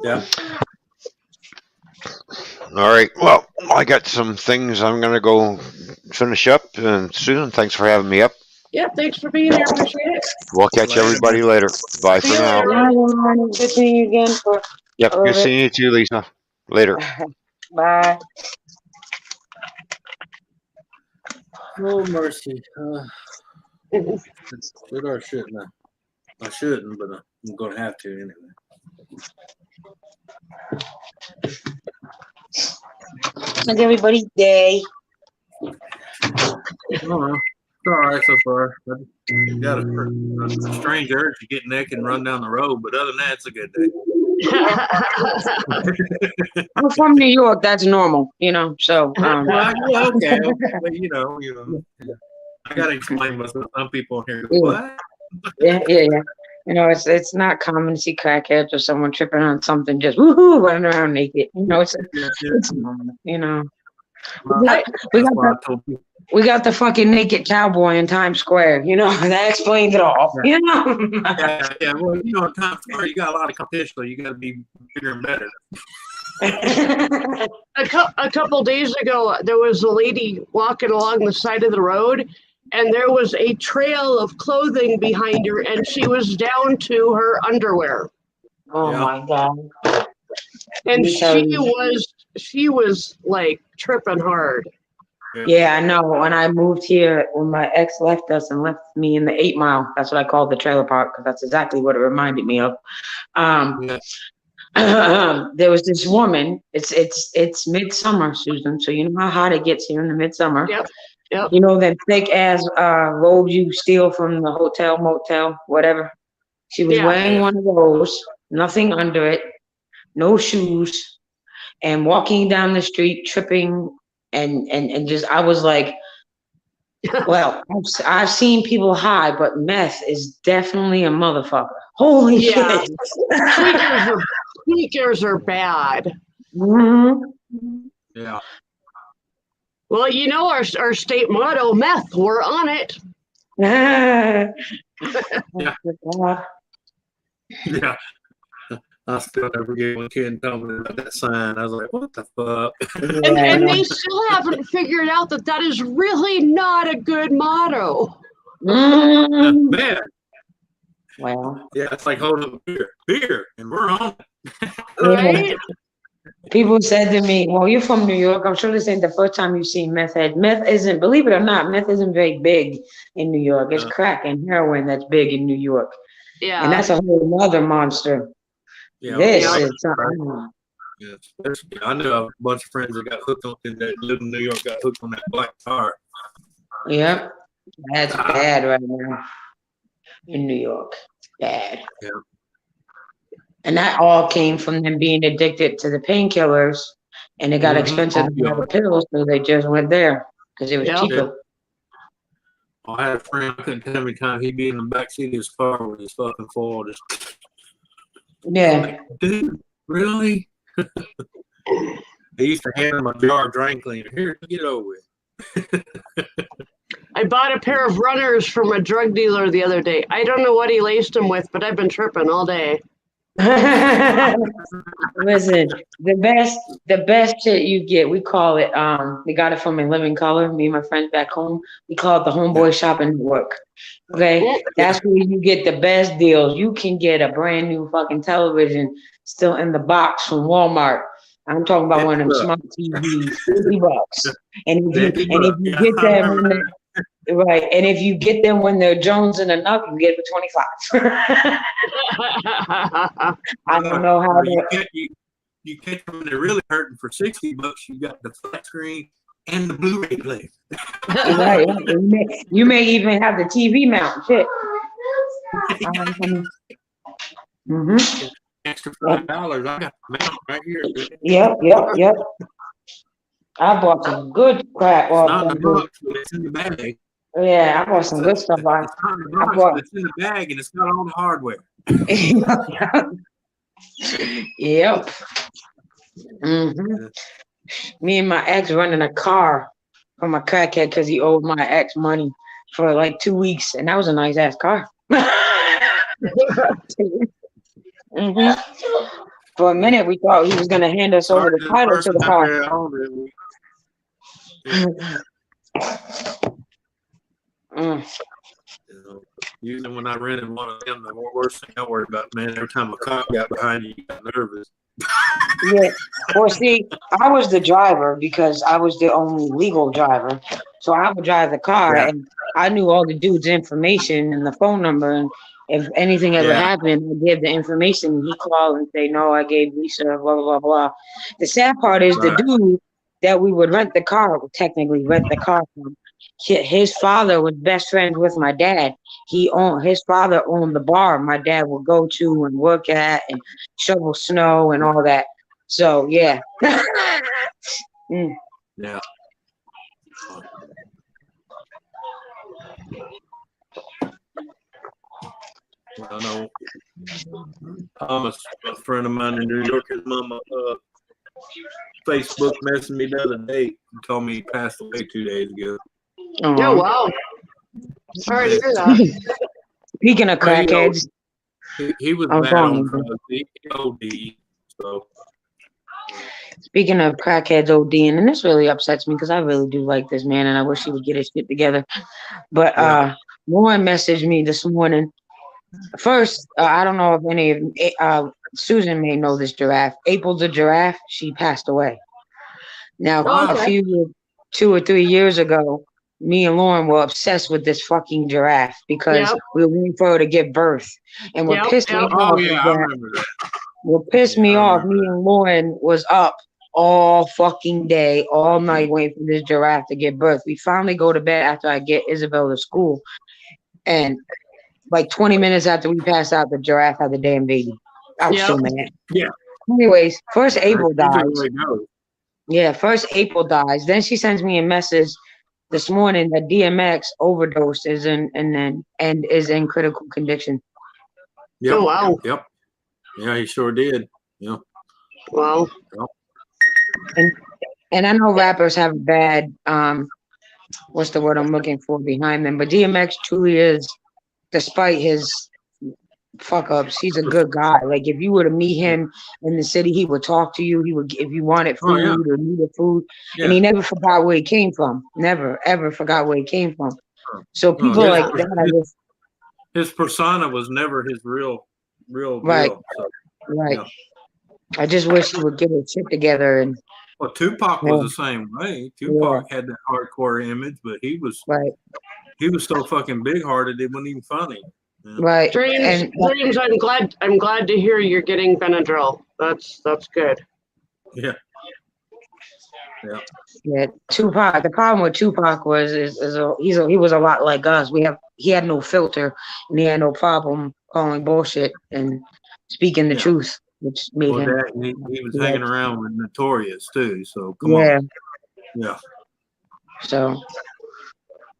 Yeah. All right. Well, I got some things I'm going to go finish up. And Susan, thanks for having me up. Yep. Thanks for being here. Appreciate it. We'll catch everybody later. Bye for See you now. later. Bye, everyone. Good seeing you again for Yep. a Good little seeing you too, Lisa. Later. Bye. Oh, mercy. Should or shouldn't I? I shouldn't, but I'm going to have to anyway. How's everybody's day? It's all right so far. I got a strange urge to get naked and run down the road, but other than that, it's a good day. I'm from New York. That's normal, you know. So, Well, yeah, okay, but you know, I gotta explain myself. Some people here go, what? Yeah. You know, it's not common to see crackheads or someone tripping on something just woohoo running around naked. You know, it's normal. You know, we got I, we That's got why I the told people. we got the fucking naked cowboy in Times Square. You know, that explains it all. You know. Yeah. Well, you know, in Times Square, you got a lot of competition, so you got to be bigger and better. a couple days ago, there was a lady walking along the side of the road, and there was a trail of clothing behind her, and she was down to her underwear. Oh Yeah. my god. And Let me tell you. she was like tripping hard. Yeah, I know. When I moved here, when my ex left us and left me in the 8 Mile, that's what I called the trailer park because that's exactly what it reminded me of. Yeah. There was this woman. It's midsummer, Susan. So you know how hot it gets here in the midsummer. Yep. Yep. You know that thick ass robe you steal from the hotel, motel, whatever. She was Yeah. wearing one of those, nothing under it, no shoes, and walking down the street, tripping, and just I was like, well, I've seen people high, but meth is definitely a motherfucker. Holy Yeah. shit! Tweakers are bad. Mhm. Yeah. Well, you know our state motto, meth, we're on it. Yeah. God. Yeah. I still never get one kid and tell me about that sign. I was like, what the fuck? And they still haven't figured out that is really not a good motto. Mm. Man, Well, yeah, it's like holding up beer, and we're on it. Right? people said to me, "Well, you're from New York. I'm sure this ain't the first time you've seen meth head. Meth isn't, believe it or not, meth isn't very big in New York. It's crack and heroin that's big in New York, and Yeah. that's a whole other monster. Yeah, This Yeah. is something. yeah. I know a bunch of friends that got hooked on that lived in New York, got hooked on that black tar. Yep, that's bad right now in New York. Bad. Yeah. And that all came from them being addicted to the painkillers, and it got expensive to buy the pills, so they just went there because it was Yep. cheaper. I had a friend, I couldn't tell how many times he'd be in the backseat of his car with his fucking foil just, Yeah. dude, really? They used to hand him a jar of drain cleaner. Here, get it over with. Mm-hmm. I bought a pair of runners from a drug dealer the other day. I don't know what he laced them with, but I've been tripping all day. Listen, the best shit you get, we call it, we got it from In Living Color, me and my friends back home. We call it the Homeboy Shopping Network. Okay? That's where you get the best deals. You can get a brand new fucking television still in the box from Walmart. I'm talking about one of them smart TVs, $50. And if you get them when they're, right, and if you get them when they're Jones and enough, you get it for 25. I don't know how you catch them when they're really hurting for $60. You got the flat screen and the Blu-ray player. Right. You may even have the TV mount. Shit. Mm-hmm. Extra $5. I got the mount right here. Yep. I bought some good crap. It's not in the box, but it's in the bag. Yeah, I bought some good stuff. It's not in the box, but it's in the bag, and it's got all the hardware. Yep. Mm-hmm. Me and my ex running a car from a crackhead because he owed my ex money for like 2 weeks, and that was a nice ass car. Mm-hmm. For a minute, we thought he was gonna hand us over the title to the car. Usually when I rented one of them, the worst thing I worried about, man, every time a cop got behind you, you got nervous. Yeah. Well, see, I was the driver because I was the only legal driver. So I would drive the car, and I knew all the dude's information and the phone number. And if anything ever happened, I gave the information. He called and say, "No, I gave Lisa." Blah blah blah blah. The sad part is the dude that we would rent the car, technically rent the car from. His father was best friends with my dad. His father owned the bar my dad would go to and work at and shovel snow and all that. So yeah. Yeah. I know Thomas, a friend of mine in New York, his mama Facebook messaged me the other day and told me he passed away 2 days ago. Oh, wow. Sorry to hear that. Speaking of Well, you know, crackheads, he was oh, bad go on on. drugs. He OD, so Speaking of crackheads ODing, and this really upsets me because I really do like this man, and I wish he would get his shit together. But yeah. Lauren messaged me this morning. First, I don't know if any of Susan may know this giraffe. April the giraffe, she passed away. Now, Oh, a okay. few 2 or 3 years ago, me and Lauren were obsessed with this fucking giraffe because Yep. we were waiting for her to give birth. And what Yep, pissed me yep. Oh off is yeah, I that remember that. what pissed Yeah, me I off, remember me that. and Lauren was up all fucking day, all night waiting for this giraffe to give birth. We finally go to bed after I get Isabel to school. And like 20 minutes after we passed out, the giraffe had the damn baby. I was so Yep. mad. Yeah, Anyways, first that's April usually dies. the way it goes. Yeah, first April dies. Then she sends me a message this morning that DMX overdosed is in critical condition. Yep. Oh, wow. Yep. Yeah, he sure did. Yeah. Wow. And I know rappers have bad what's the word I'm looking for behind them, but DMX truly is, despite his fuck ups, he's a good guy. Like if you were to meet him in the city, he would talk to you. He would, if you wanted Oh yeah. food or needed food, and Yeah. he never forgot where he came from. Never ever forgot where he came from. So No, people like that, I just, his persona was never his real right, deal. So, right. yeah. I just wish he would get his shit together and Well, Tupac yeah, was the same way. Tupac had that hardcore image, but he was right, so fucking big hearted it wasn't even funny. Yeah. right. Dreams, And dreams. I'm glad to hear you're getting Benadryl. That's good. Yeah. Yeah. yeah, Tupac. The problem with Tupac was he was a lot like us. He had no filter and he had no problem calling bullshit and speaking the Yeah. truth, which made Well, him. that and he was Yeah, hanging around with Notorious too. So come yeah. on. Yeah. So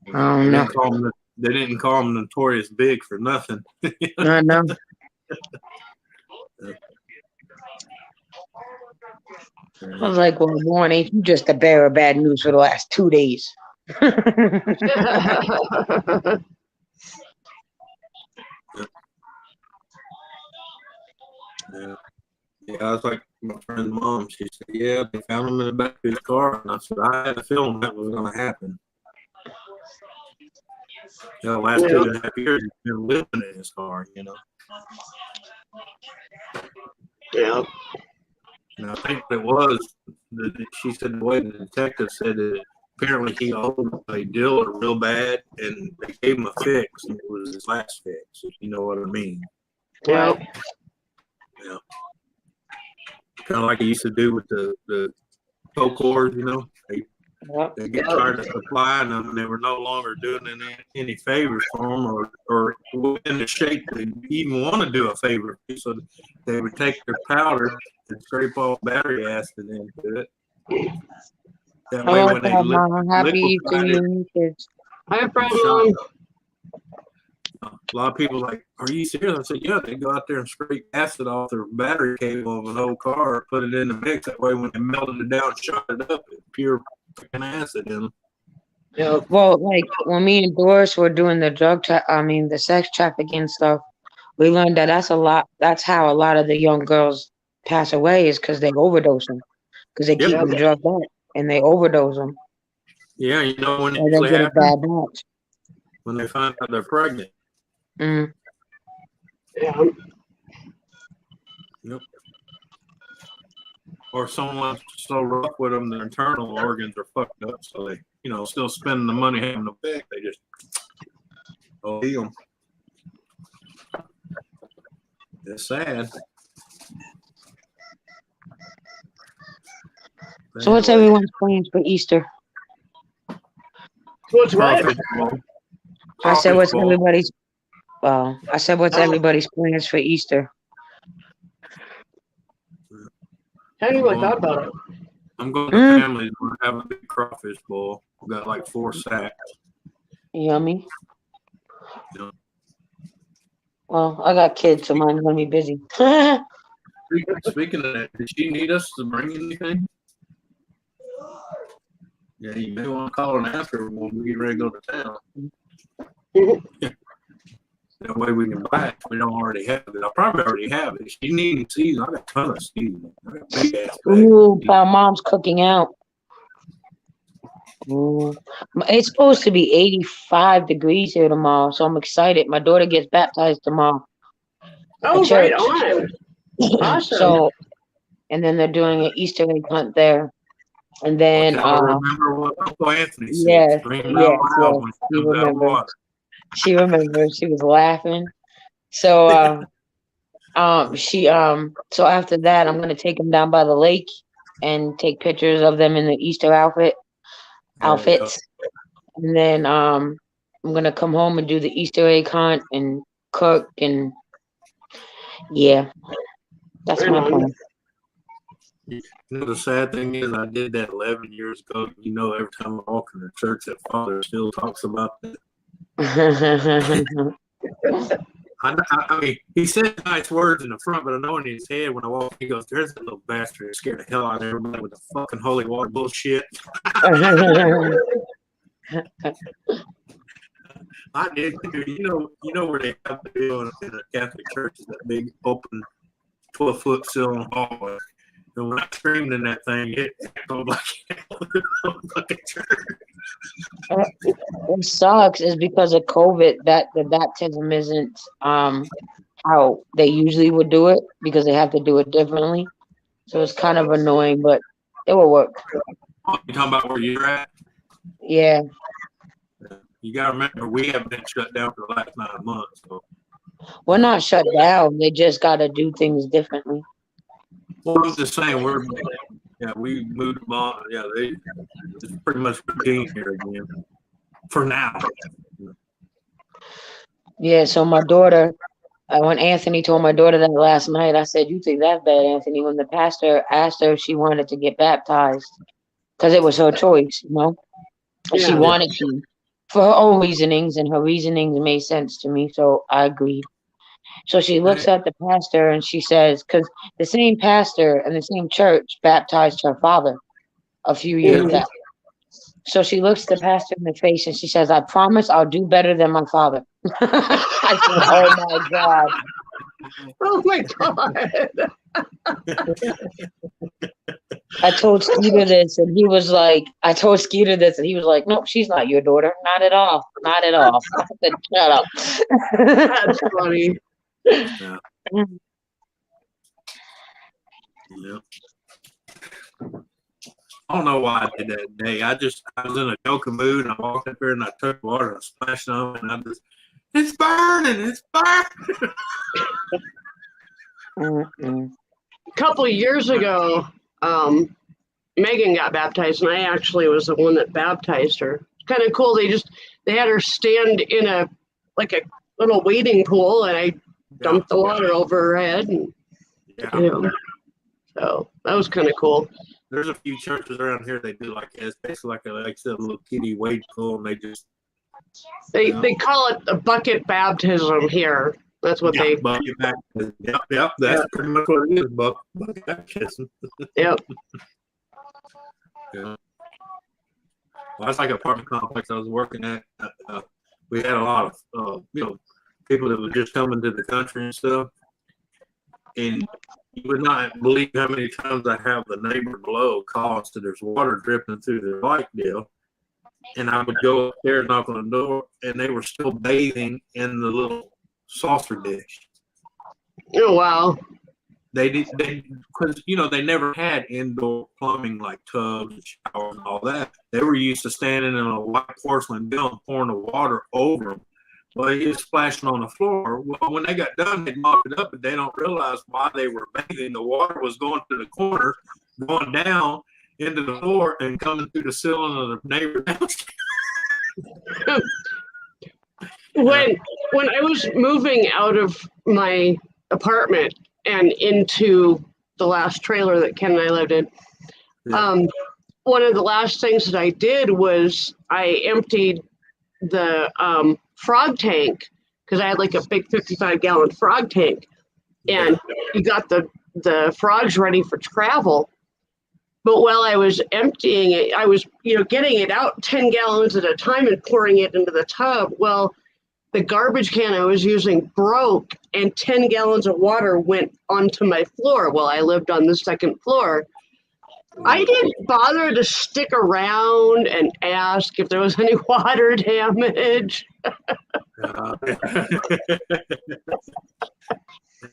I They don't know. didn't call him. They didn't call him Notorious Big for nothing. I know. I was like, well, Warren, ain't you just a bearer of bad news for the last 2 days? Yeah. Yeah, I was like my friend's mom. She said, "Yeah, they found him in the back of his car," and I said, "I had a feeling that was going to happen." You know, the last 2.5 years he's been living in his car. You know, Yeah. and I think what it was. She said the way the detective said it. Apparently, he owed a dealer real bad, and they gave him a fix, and it was his last fix. If you know what I mean. Yeah. Yeah. Kind of like he used to do with the tow cords, you know. They get tired of supplying them, and they were no longer doing any favors for them, or in the shape they even want to do a favor. So they would take their powder and scrape all battery acid into it. That way, Hello, when they Mom. Happy Easter, liquefied it, you kids. Hi, and shot Mom. a lot of people like, "Are you serious?" I said, "Yeah." They go out there and scrape acid off their battery cable of an old car, put it in the mix. That way, when they melted it down, shot it up, it's pure fucking acid in them. Yeah. Well, like when me and Doris were doing the sex trafficking stuff, we learned that that's how a lot of the young girls pass away is because they overdose them, because they keep Yep. them drugged up and they overdose them, Yeah, you know when it or they usually get a happens? bad batch. When they find out they're pregnant. Mm. Yeah. Yep. Or someone's so rough with them, their internal organs are fucked up, so they, still spending the money having the back. They just OD them. It's sad. So what's everyone's plans for Easter? What's what? Crawfish bowl. I said, Crawfish what's bowl. everybody's? Well, I said, what's everybody's plans for Easter? Hadn't really thought about it. I'm going to families. We're going to have a big crawfish bowl. We've got like 4 sacks. Yummy. Well, I got kids, so mine's gonna be busy. Speaking of that, did she need us to bring anything? Yeah, you may want to call and ask her when we get ready to go to town. That way we can buy it if we don't already have it. I probably already have it. She needs season. I got a ton of season. I got big ass bag. Ooh, my mom's cooking out. Ooh. It's supposed to be 85 degrees here tomorrow, so I'm excited. My daughter gets baptized tomorrow Oh, at right church. on. Awesome. So, and then they're doing an Easter egg hunt there. And then, I remember what Uncle Anthony said. yes, Screaming yes, out loud yes, when she she comes out of the remembers. water. She remembers. She was laughing. So, so after that, I'm gonna take them down by the lake and take pictures of them in the Easter outfits. And then, I'm gonna come home and do the Easter egg hunt and cook and yeah, that's Right my on. plan. You know, the sad thing is, I did that 11 years ago. You know, every time I walk in the church, that father still talks about that. I mean, he said nice words in the front, but I know in his head when I walk, he goes, "There's that little bastard that scared the hell out of everybody with the fucking holy water bullshit." I did too. You know where they have the deal in a Catholic church is that big open 12-foot ceiling hallway. And when I screamed in that thing, it echoed like hell in the fucking church. What sucks is because of COVID that the baptism isn't how they usually would do it because they have to do it differently. So it's kind of annoying, but it will work. Oh, you talking about where you're at? Yeah. You gotta remember, we have been shut down for the last 9 months. So. We're not shut down. They just got to do things differently. Well, I'm just saying, we moved them on. Yeah, it's pretty much routine here again for now. Yeah. So my daughter, when Anthony told my daughter that last night, I said, "You think that's bad, Anthony?" When the pastor asked her if she wanted to get baptized, because it was her choice, you know, and she wanted to for her own reasonings, and her reasonings made sense to me, so I agreed. So she looks at the pastor and she says, because the same pastor and the same church baptized her father a few years back. So she looks the pastor in the face and she says, "I promise I'll do better than my father." I said, "Oh my God." Oh my God. I told Skeeter this and he was like, "Nope, she's not your daughter. Not at all. Not at all." I said, "Shut up." That's funny. Yeah. Yeah. I don't know why I did that day. I was in a joking mood and I walked up there and I took water and I splashed on them and it's burning. A couple of years ago, Megan got baptized, and I actually was the one that baptized her. Kind of cool. They had her stand in a little wading pool, and I dumped the water over her head, and so that was kind of cool. There's a few churches around here they do like that. It's basically like a little kiddie wade pool, and they call it a bucket baptism here. That's what they. Bucket baptism. Yep. That's pretty much what it is. Bucket baptism. Yep. Yeah. Well, that's like an apartment complex I was working at. We had a lot of people that were just coming to the country and stuff, and you would not believe how many times I have the neighbor below call us that there's water dripping through their light deal. And I would go upstairs, knock on the door, and they were still bathing in the little saucer dish. Oh, wow. Because, they never had indoor plumbing like tubs and showers and all that. They were used to standing in a white porcelain bill and pouring the water over them. Well, he was splashing on the floor. Well, when they got done, they mopped it up, but they don't realize why they were bathing. The water was going to the corner, going down into the floor, and coming through the ceiling of the neighbor downstairs. When I was moving out of my apartment and into the last trailer that Ken and I lived in, one of the last things that I did was I emptied the frog tank because I had like a big 55-gallon frog tank, and you got the frogs ready for travel. But while I was emptying it, I was, getting it out 10 gallons at a time and pouring it into the tub. Well, the garbage can I was using broke, and 10 gallons of water went onto my floor while I lived on the second floor. I didn't bother to stick around and ask if there was any water damage.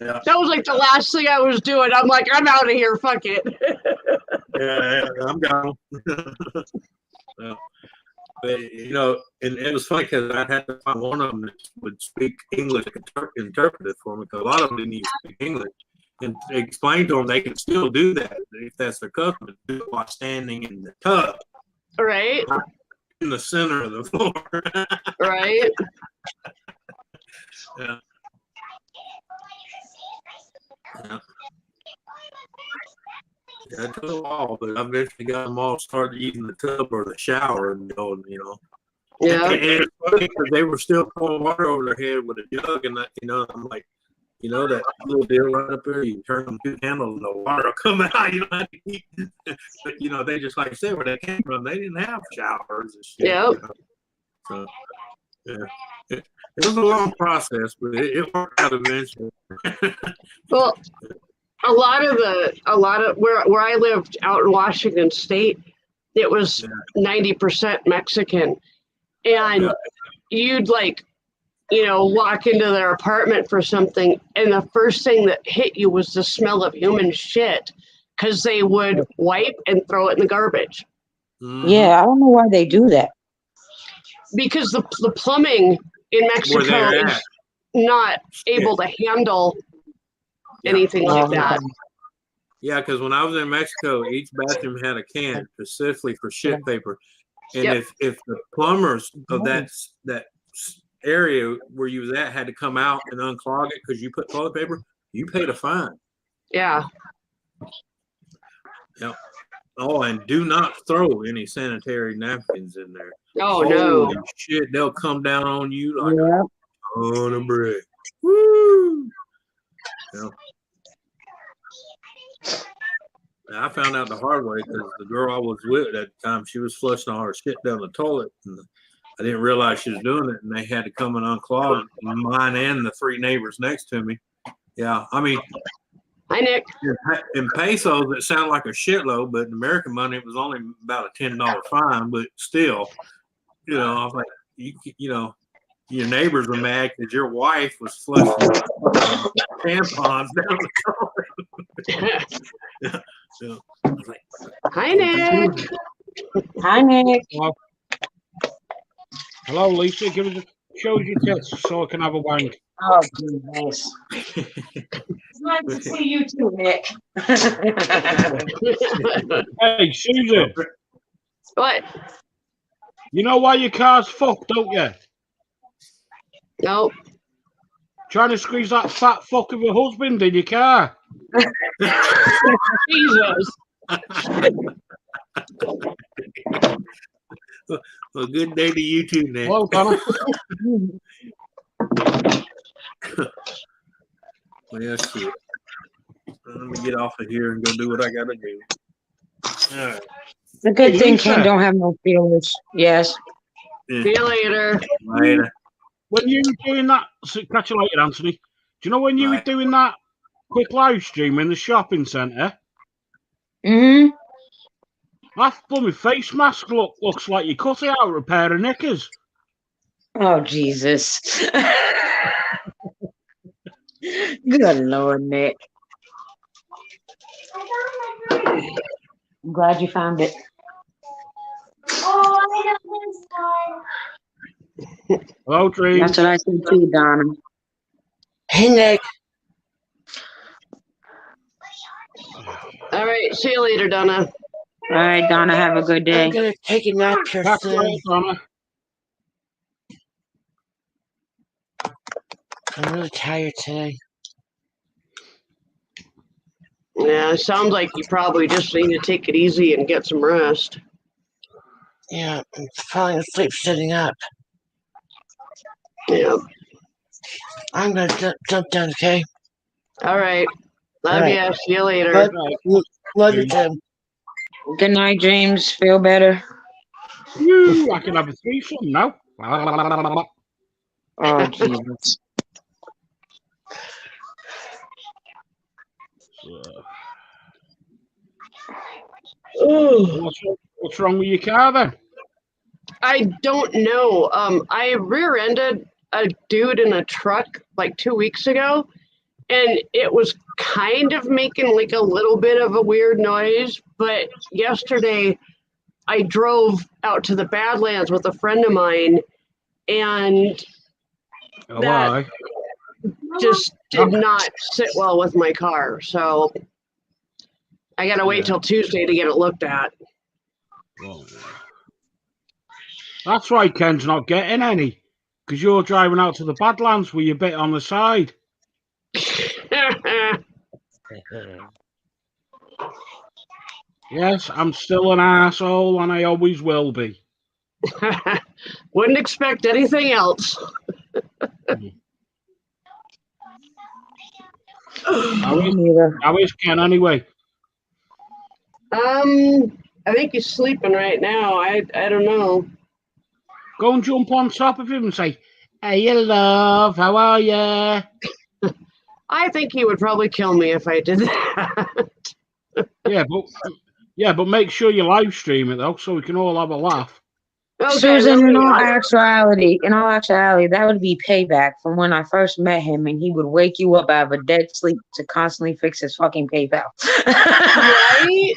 Yeah. That was like the last thing I was doing. I'm like, I'm out of here. Fuck it. Yeah, I'm gone. Well, but, and it was funny because I had to find one of them that would speak English, interpret it for me, because a lot of them didn't even speak English. And explain to them they can still do that if that's their custom, do it while standing in the tub. Right? In the center of the floor. Right? Yeah. Yeah. I took them all, but I eventually got them all started using the tub or the shower and going, Yeah. And it's funny because they were still pouring water over their head with a jug, and I'm like, that little deal right up there, you turn them two handles and the water will come out. You don't have to keep, but they just, like I said, where they came from, they didn't have showers and shit. Yep. So, yeah. It was a long process, but it worked out eventually. Well, a lot of where I lived out in Washington State, it was 90% Mexican, and you'd walk into their apartment for something, and the first thing that hit you was the smell of human shit, because they would wipe and throw it in the garbage. Mm-hmm. Yeah, I don't know why they do that. Because the plumbing in Mexico is not able to handle anything like that. Yeah, because when I was in Mexico, each bathroom had a can specifically for shit paper, and if the plumbers of that area where you was at had to come out and unclog it because you put toilet paper, you paid a fine. Yeah. Yep. Oh, and do not throw any sanitary napkins in there. Oh, holy no. shit, they'll come down on you like a ton of bread. Woo! Yeah. Now, I found out the hard way because the girl I was with at the time, she was flushing all her shit down the toilet, and I didn't realize she was doing it, and they had to come and unclog mine and the three neighbors next to me. Yeah, I mean, hi Nick. In pesos, it sounded like a shitload, but in American money, it was only about a $10 fine. But still, I was like, your neighbors were mad because your wife was flushing tampons down the toilet. So I was like, hi Nick. Hi Nick. Hello, Lisa. Give us show us your tits so I can have a wank. Oh, goodness. It's nice to see you too, Nick. Hey, Susan. What? You know why your car's fucked, don't you? Nope. Trying to squeeze that fat fuck of a husband in your car. Jesus. Well, good day to you too, Nick. Hello, Donna. Well, shit. Let me get off of here and go do what I gotta do. All right. The good Hey, thing Lisa. Ken don't have no feelings. Yes. Yeah. See you later. Later. When you were doing that, catch you later, Anthony. Do you know when you were doing that quick live stream in the shopping centre? Mm-hmm. That bloody face mask looks like you cut it out of a pair of knickers. Oh, Jesus. Good Lord, Nick. I'm glad you found it. Hello, Dream. That's what I said too, Donna. Hey, Nick. All right. See you later, Donna. All right, Donna, have a good day. I'm going to take a nap here Catch you soon. later, Donna. I'm really tired today. Yeah, it sounds like you probably just need to take it easy and get some rest. Yeah, I'm falling asleep sitting up. Yeah. I'm gonna jump down, okay? All right. Love All right. ya. See you later. Love, Right. love you, Tim. Good night, James. Feel better. Woo, I can have a threesome now. Oh, Jesus. Ooh. What's wrong with your car then? I don't know. I rear-ended a dude in a truck like 2 weeks ago, and it was kind of making like a little bit of a weird noise. But yesterday, I drove out to the Badlands with a friend of mine, and Oh, that aye. just did not sit well with my car. So I gotta wait Yeah. till Tuesday to get it looked at. Well, that's why Ken's not getting any. Because you're driving out to the Badlands with your bit on the side. Yes, I'm still an asshole and I always will be. Wouldn't expect anything else. How is Ken anyway? I think he's sleeping right now. I don't know. Go and jump on top of him and say, "Hey, love, how are ya?" I think he would probably kill me if I did that. Yeah, but make sure you live stream it though, so we can all have a laugh. Okay, Susan, well, in all actuality, that would be payback from when I first met him, and he would wake you up out of a dead sleep to constantly fix his fucking PayPal. right?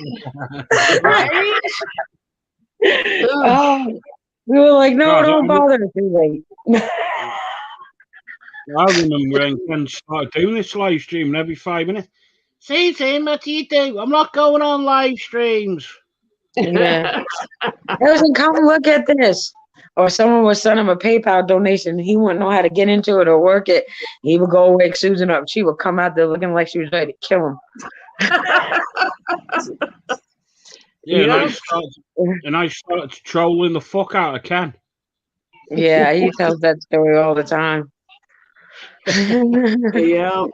Right? Oh, we were like, no, God, don't bother. Too late. I remember when Ken started doing this live stream every 5 minutes. See, Tim, what do you do? I'm not going on live streams. Yeah. Listen, come look at this. Or someone would send him a PayPal donation and he wouldn't know how to get into it or work it. He would go wake Susan up. She would come out there looking like she was ready to kill him. Yeah, and I started trolling the fuck out of Ken. Yeah, he tells that story all the time. Yeah.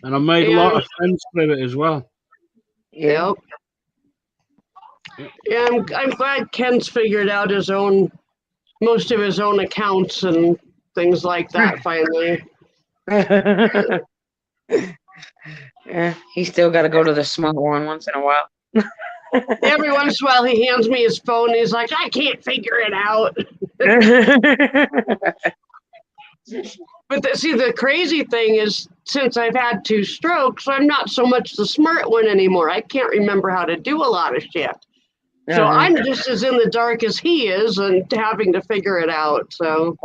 And I made a lot of friends with it as well. Yep. Yeah, I'm glad Ken's figured out most of his own accounts and things like that finally. Yeah, he still got to go to the smart one once in a while. Every once in a while, he hands me his phone. And he's like, I can't figure it out. But the crazy thing is, since I've had 2 strokes, I'm not so much the smart one anymore. I can't remember how to do a lot of shit. So I'm just as in the dark as he is and having to figure it out. So.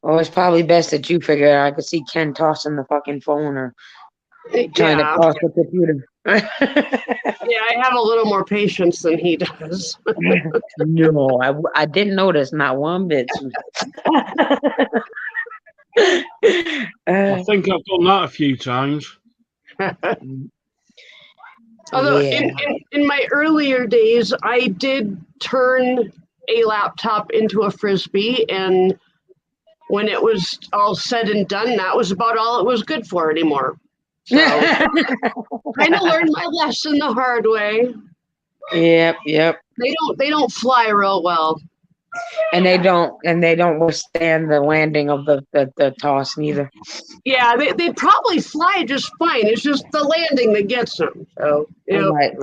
Well, it's probably best that you figure it out. I could see Ken tossing the fucking phone or trying to toss the computer. Yeah, I have a little more patience than he does. No, I didn't notice, not one bit. I think I've done that a few times. Although in my earlier days, I did turn a laptop into a Frisbee, and when it was all said and done, that was about all it was good for anymore. So kind of learned my lesson the hard way. Yep. They don't fly real well. And they don't withstand the landing of the toss neither. Yeah, they probably fly just fine. It's just the landing that gets them. So Right.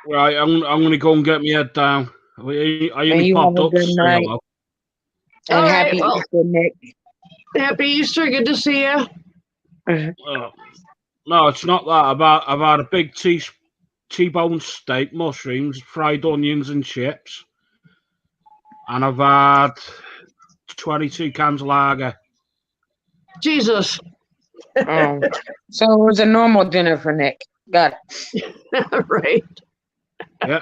Right, I'm gonna go and get my head down. I only you popped have a up to good say night. hello. And all happy right, Easter, Nick. Happy Easter. Good to see you. No, it's not that. I've had a big T-bone steak, mushrooms, fried onions and chips. And I've had 22 cans of lager. Jesus. So it was a normal dinner for Nick. Got it. Right. Yeah.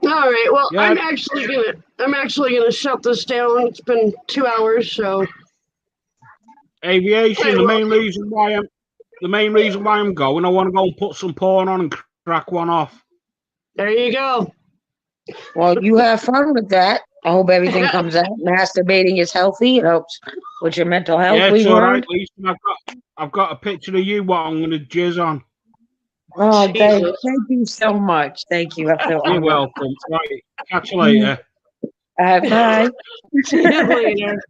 All right. Well, Yeah. I'm actually gonna shut this down. It's been 2 hours, so Aviation. The main reason why I'm going, I want to go and put some porn on and crack one off. There you go. Well, you have fun with that. I hope everything comes out. Masturbating is healthy. It helps with your mental health. Yeah, it's We've all learned. right, Lisa. I've got a picture of you. What I'm going to jizz on. Oh, thank Jesus. you so much. Thank you. I feel You're honored. welcome. Right, catch you later. Bye. See you later.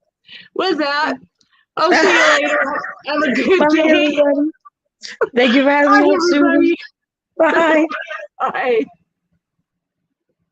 With that, I'll see you later. Have a good Bye, day. everybody. Thank you for having Bye, me, Susan. everybody. Bye. Bye.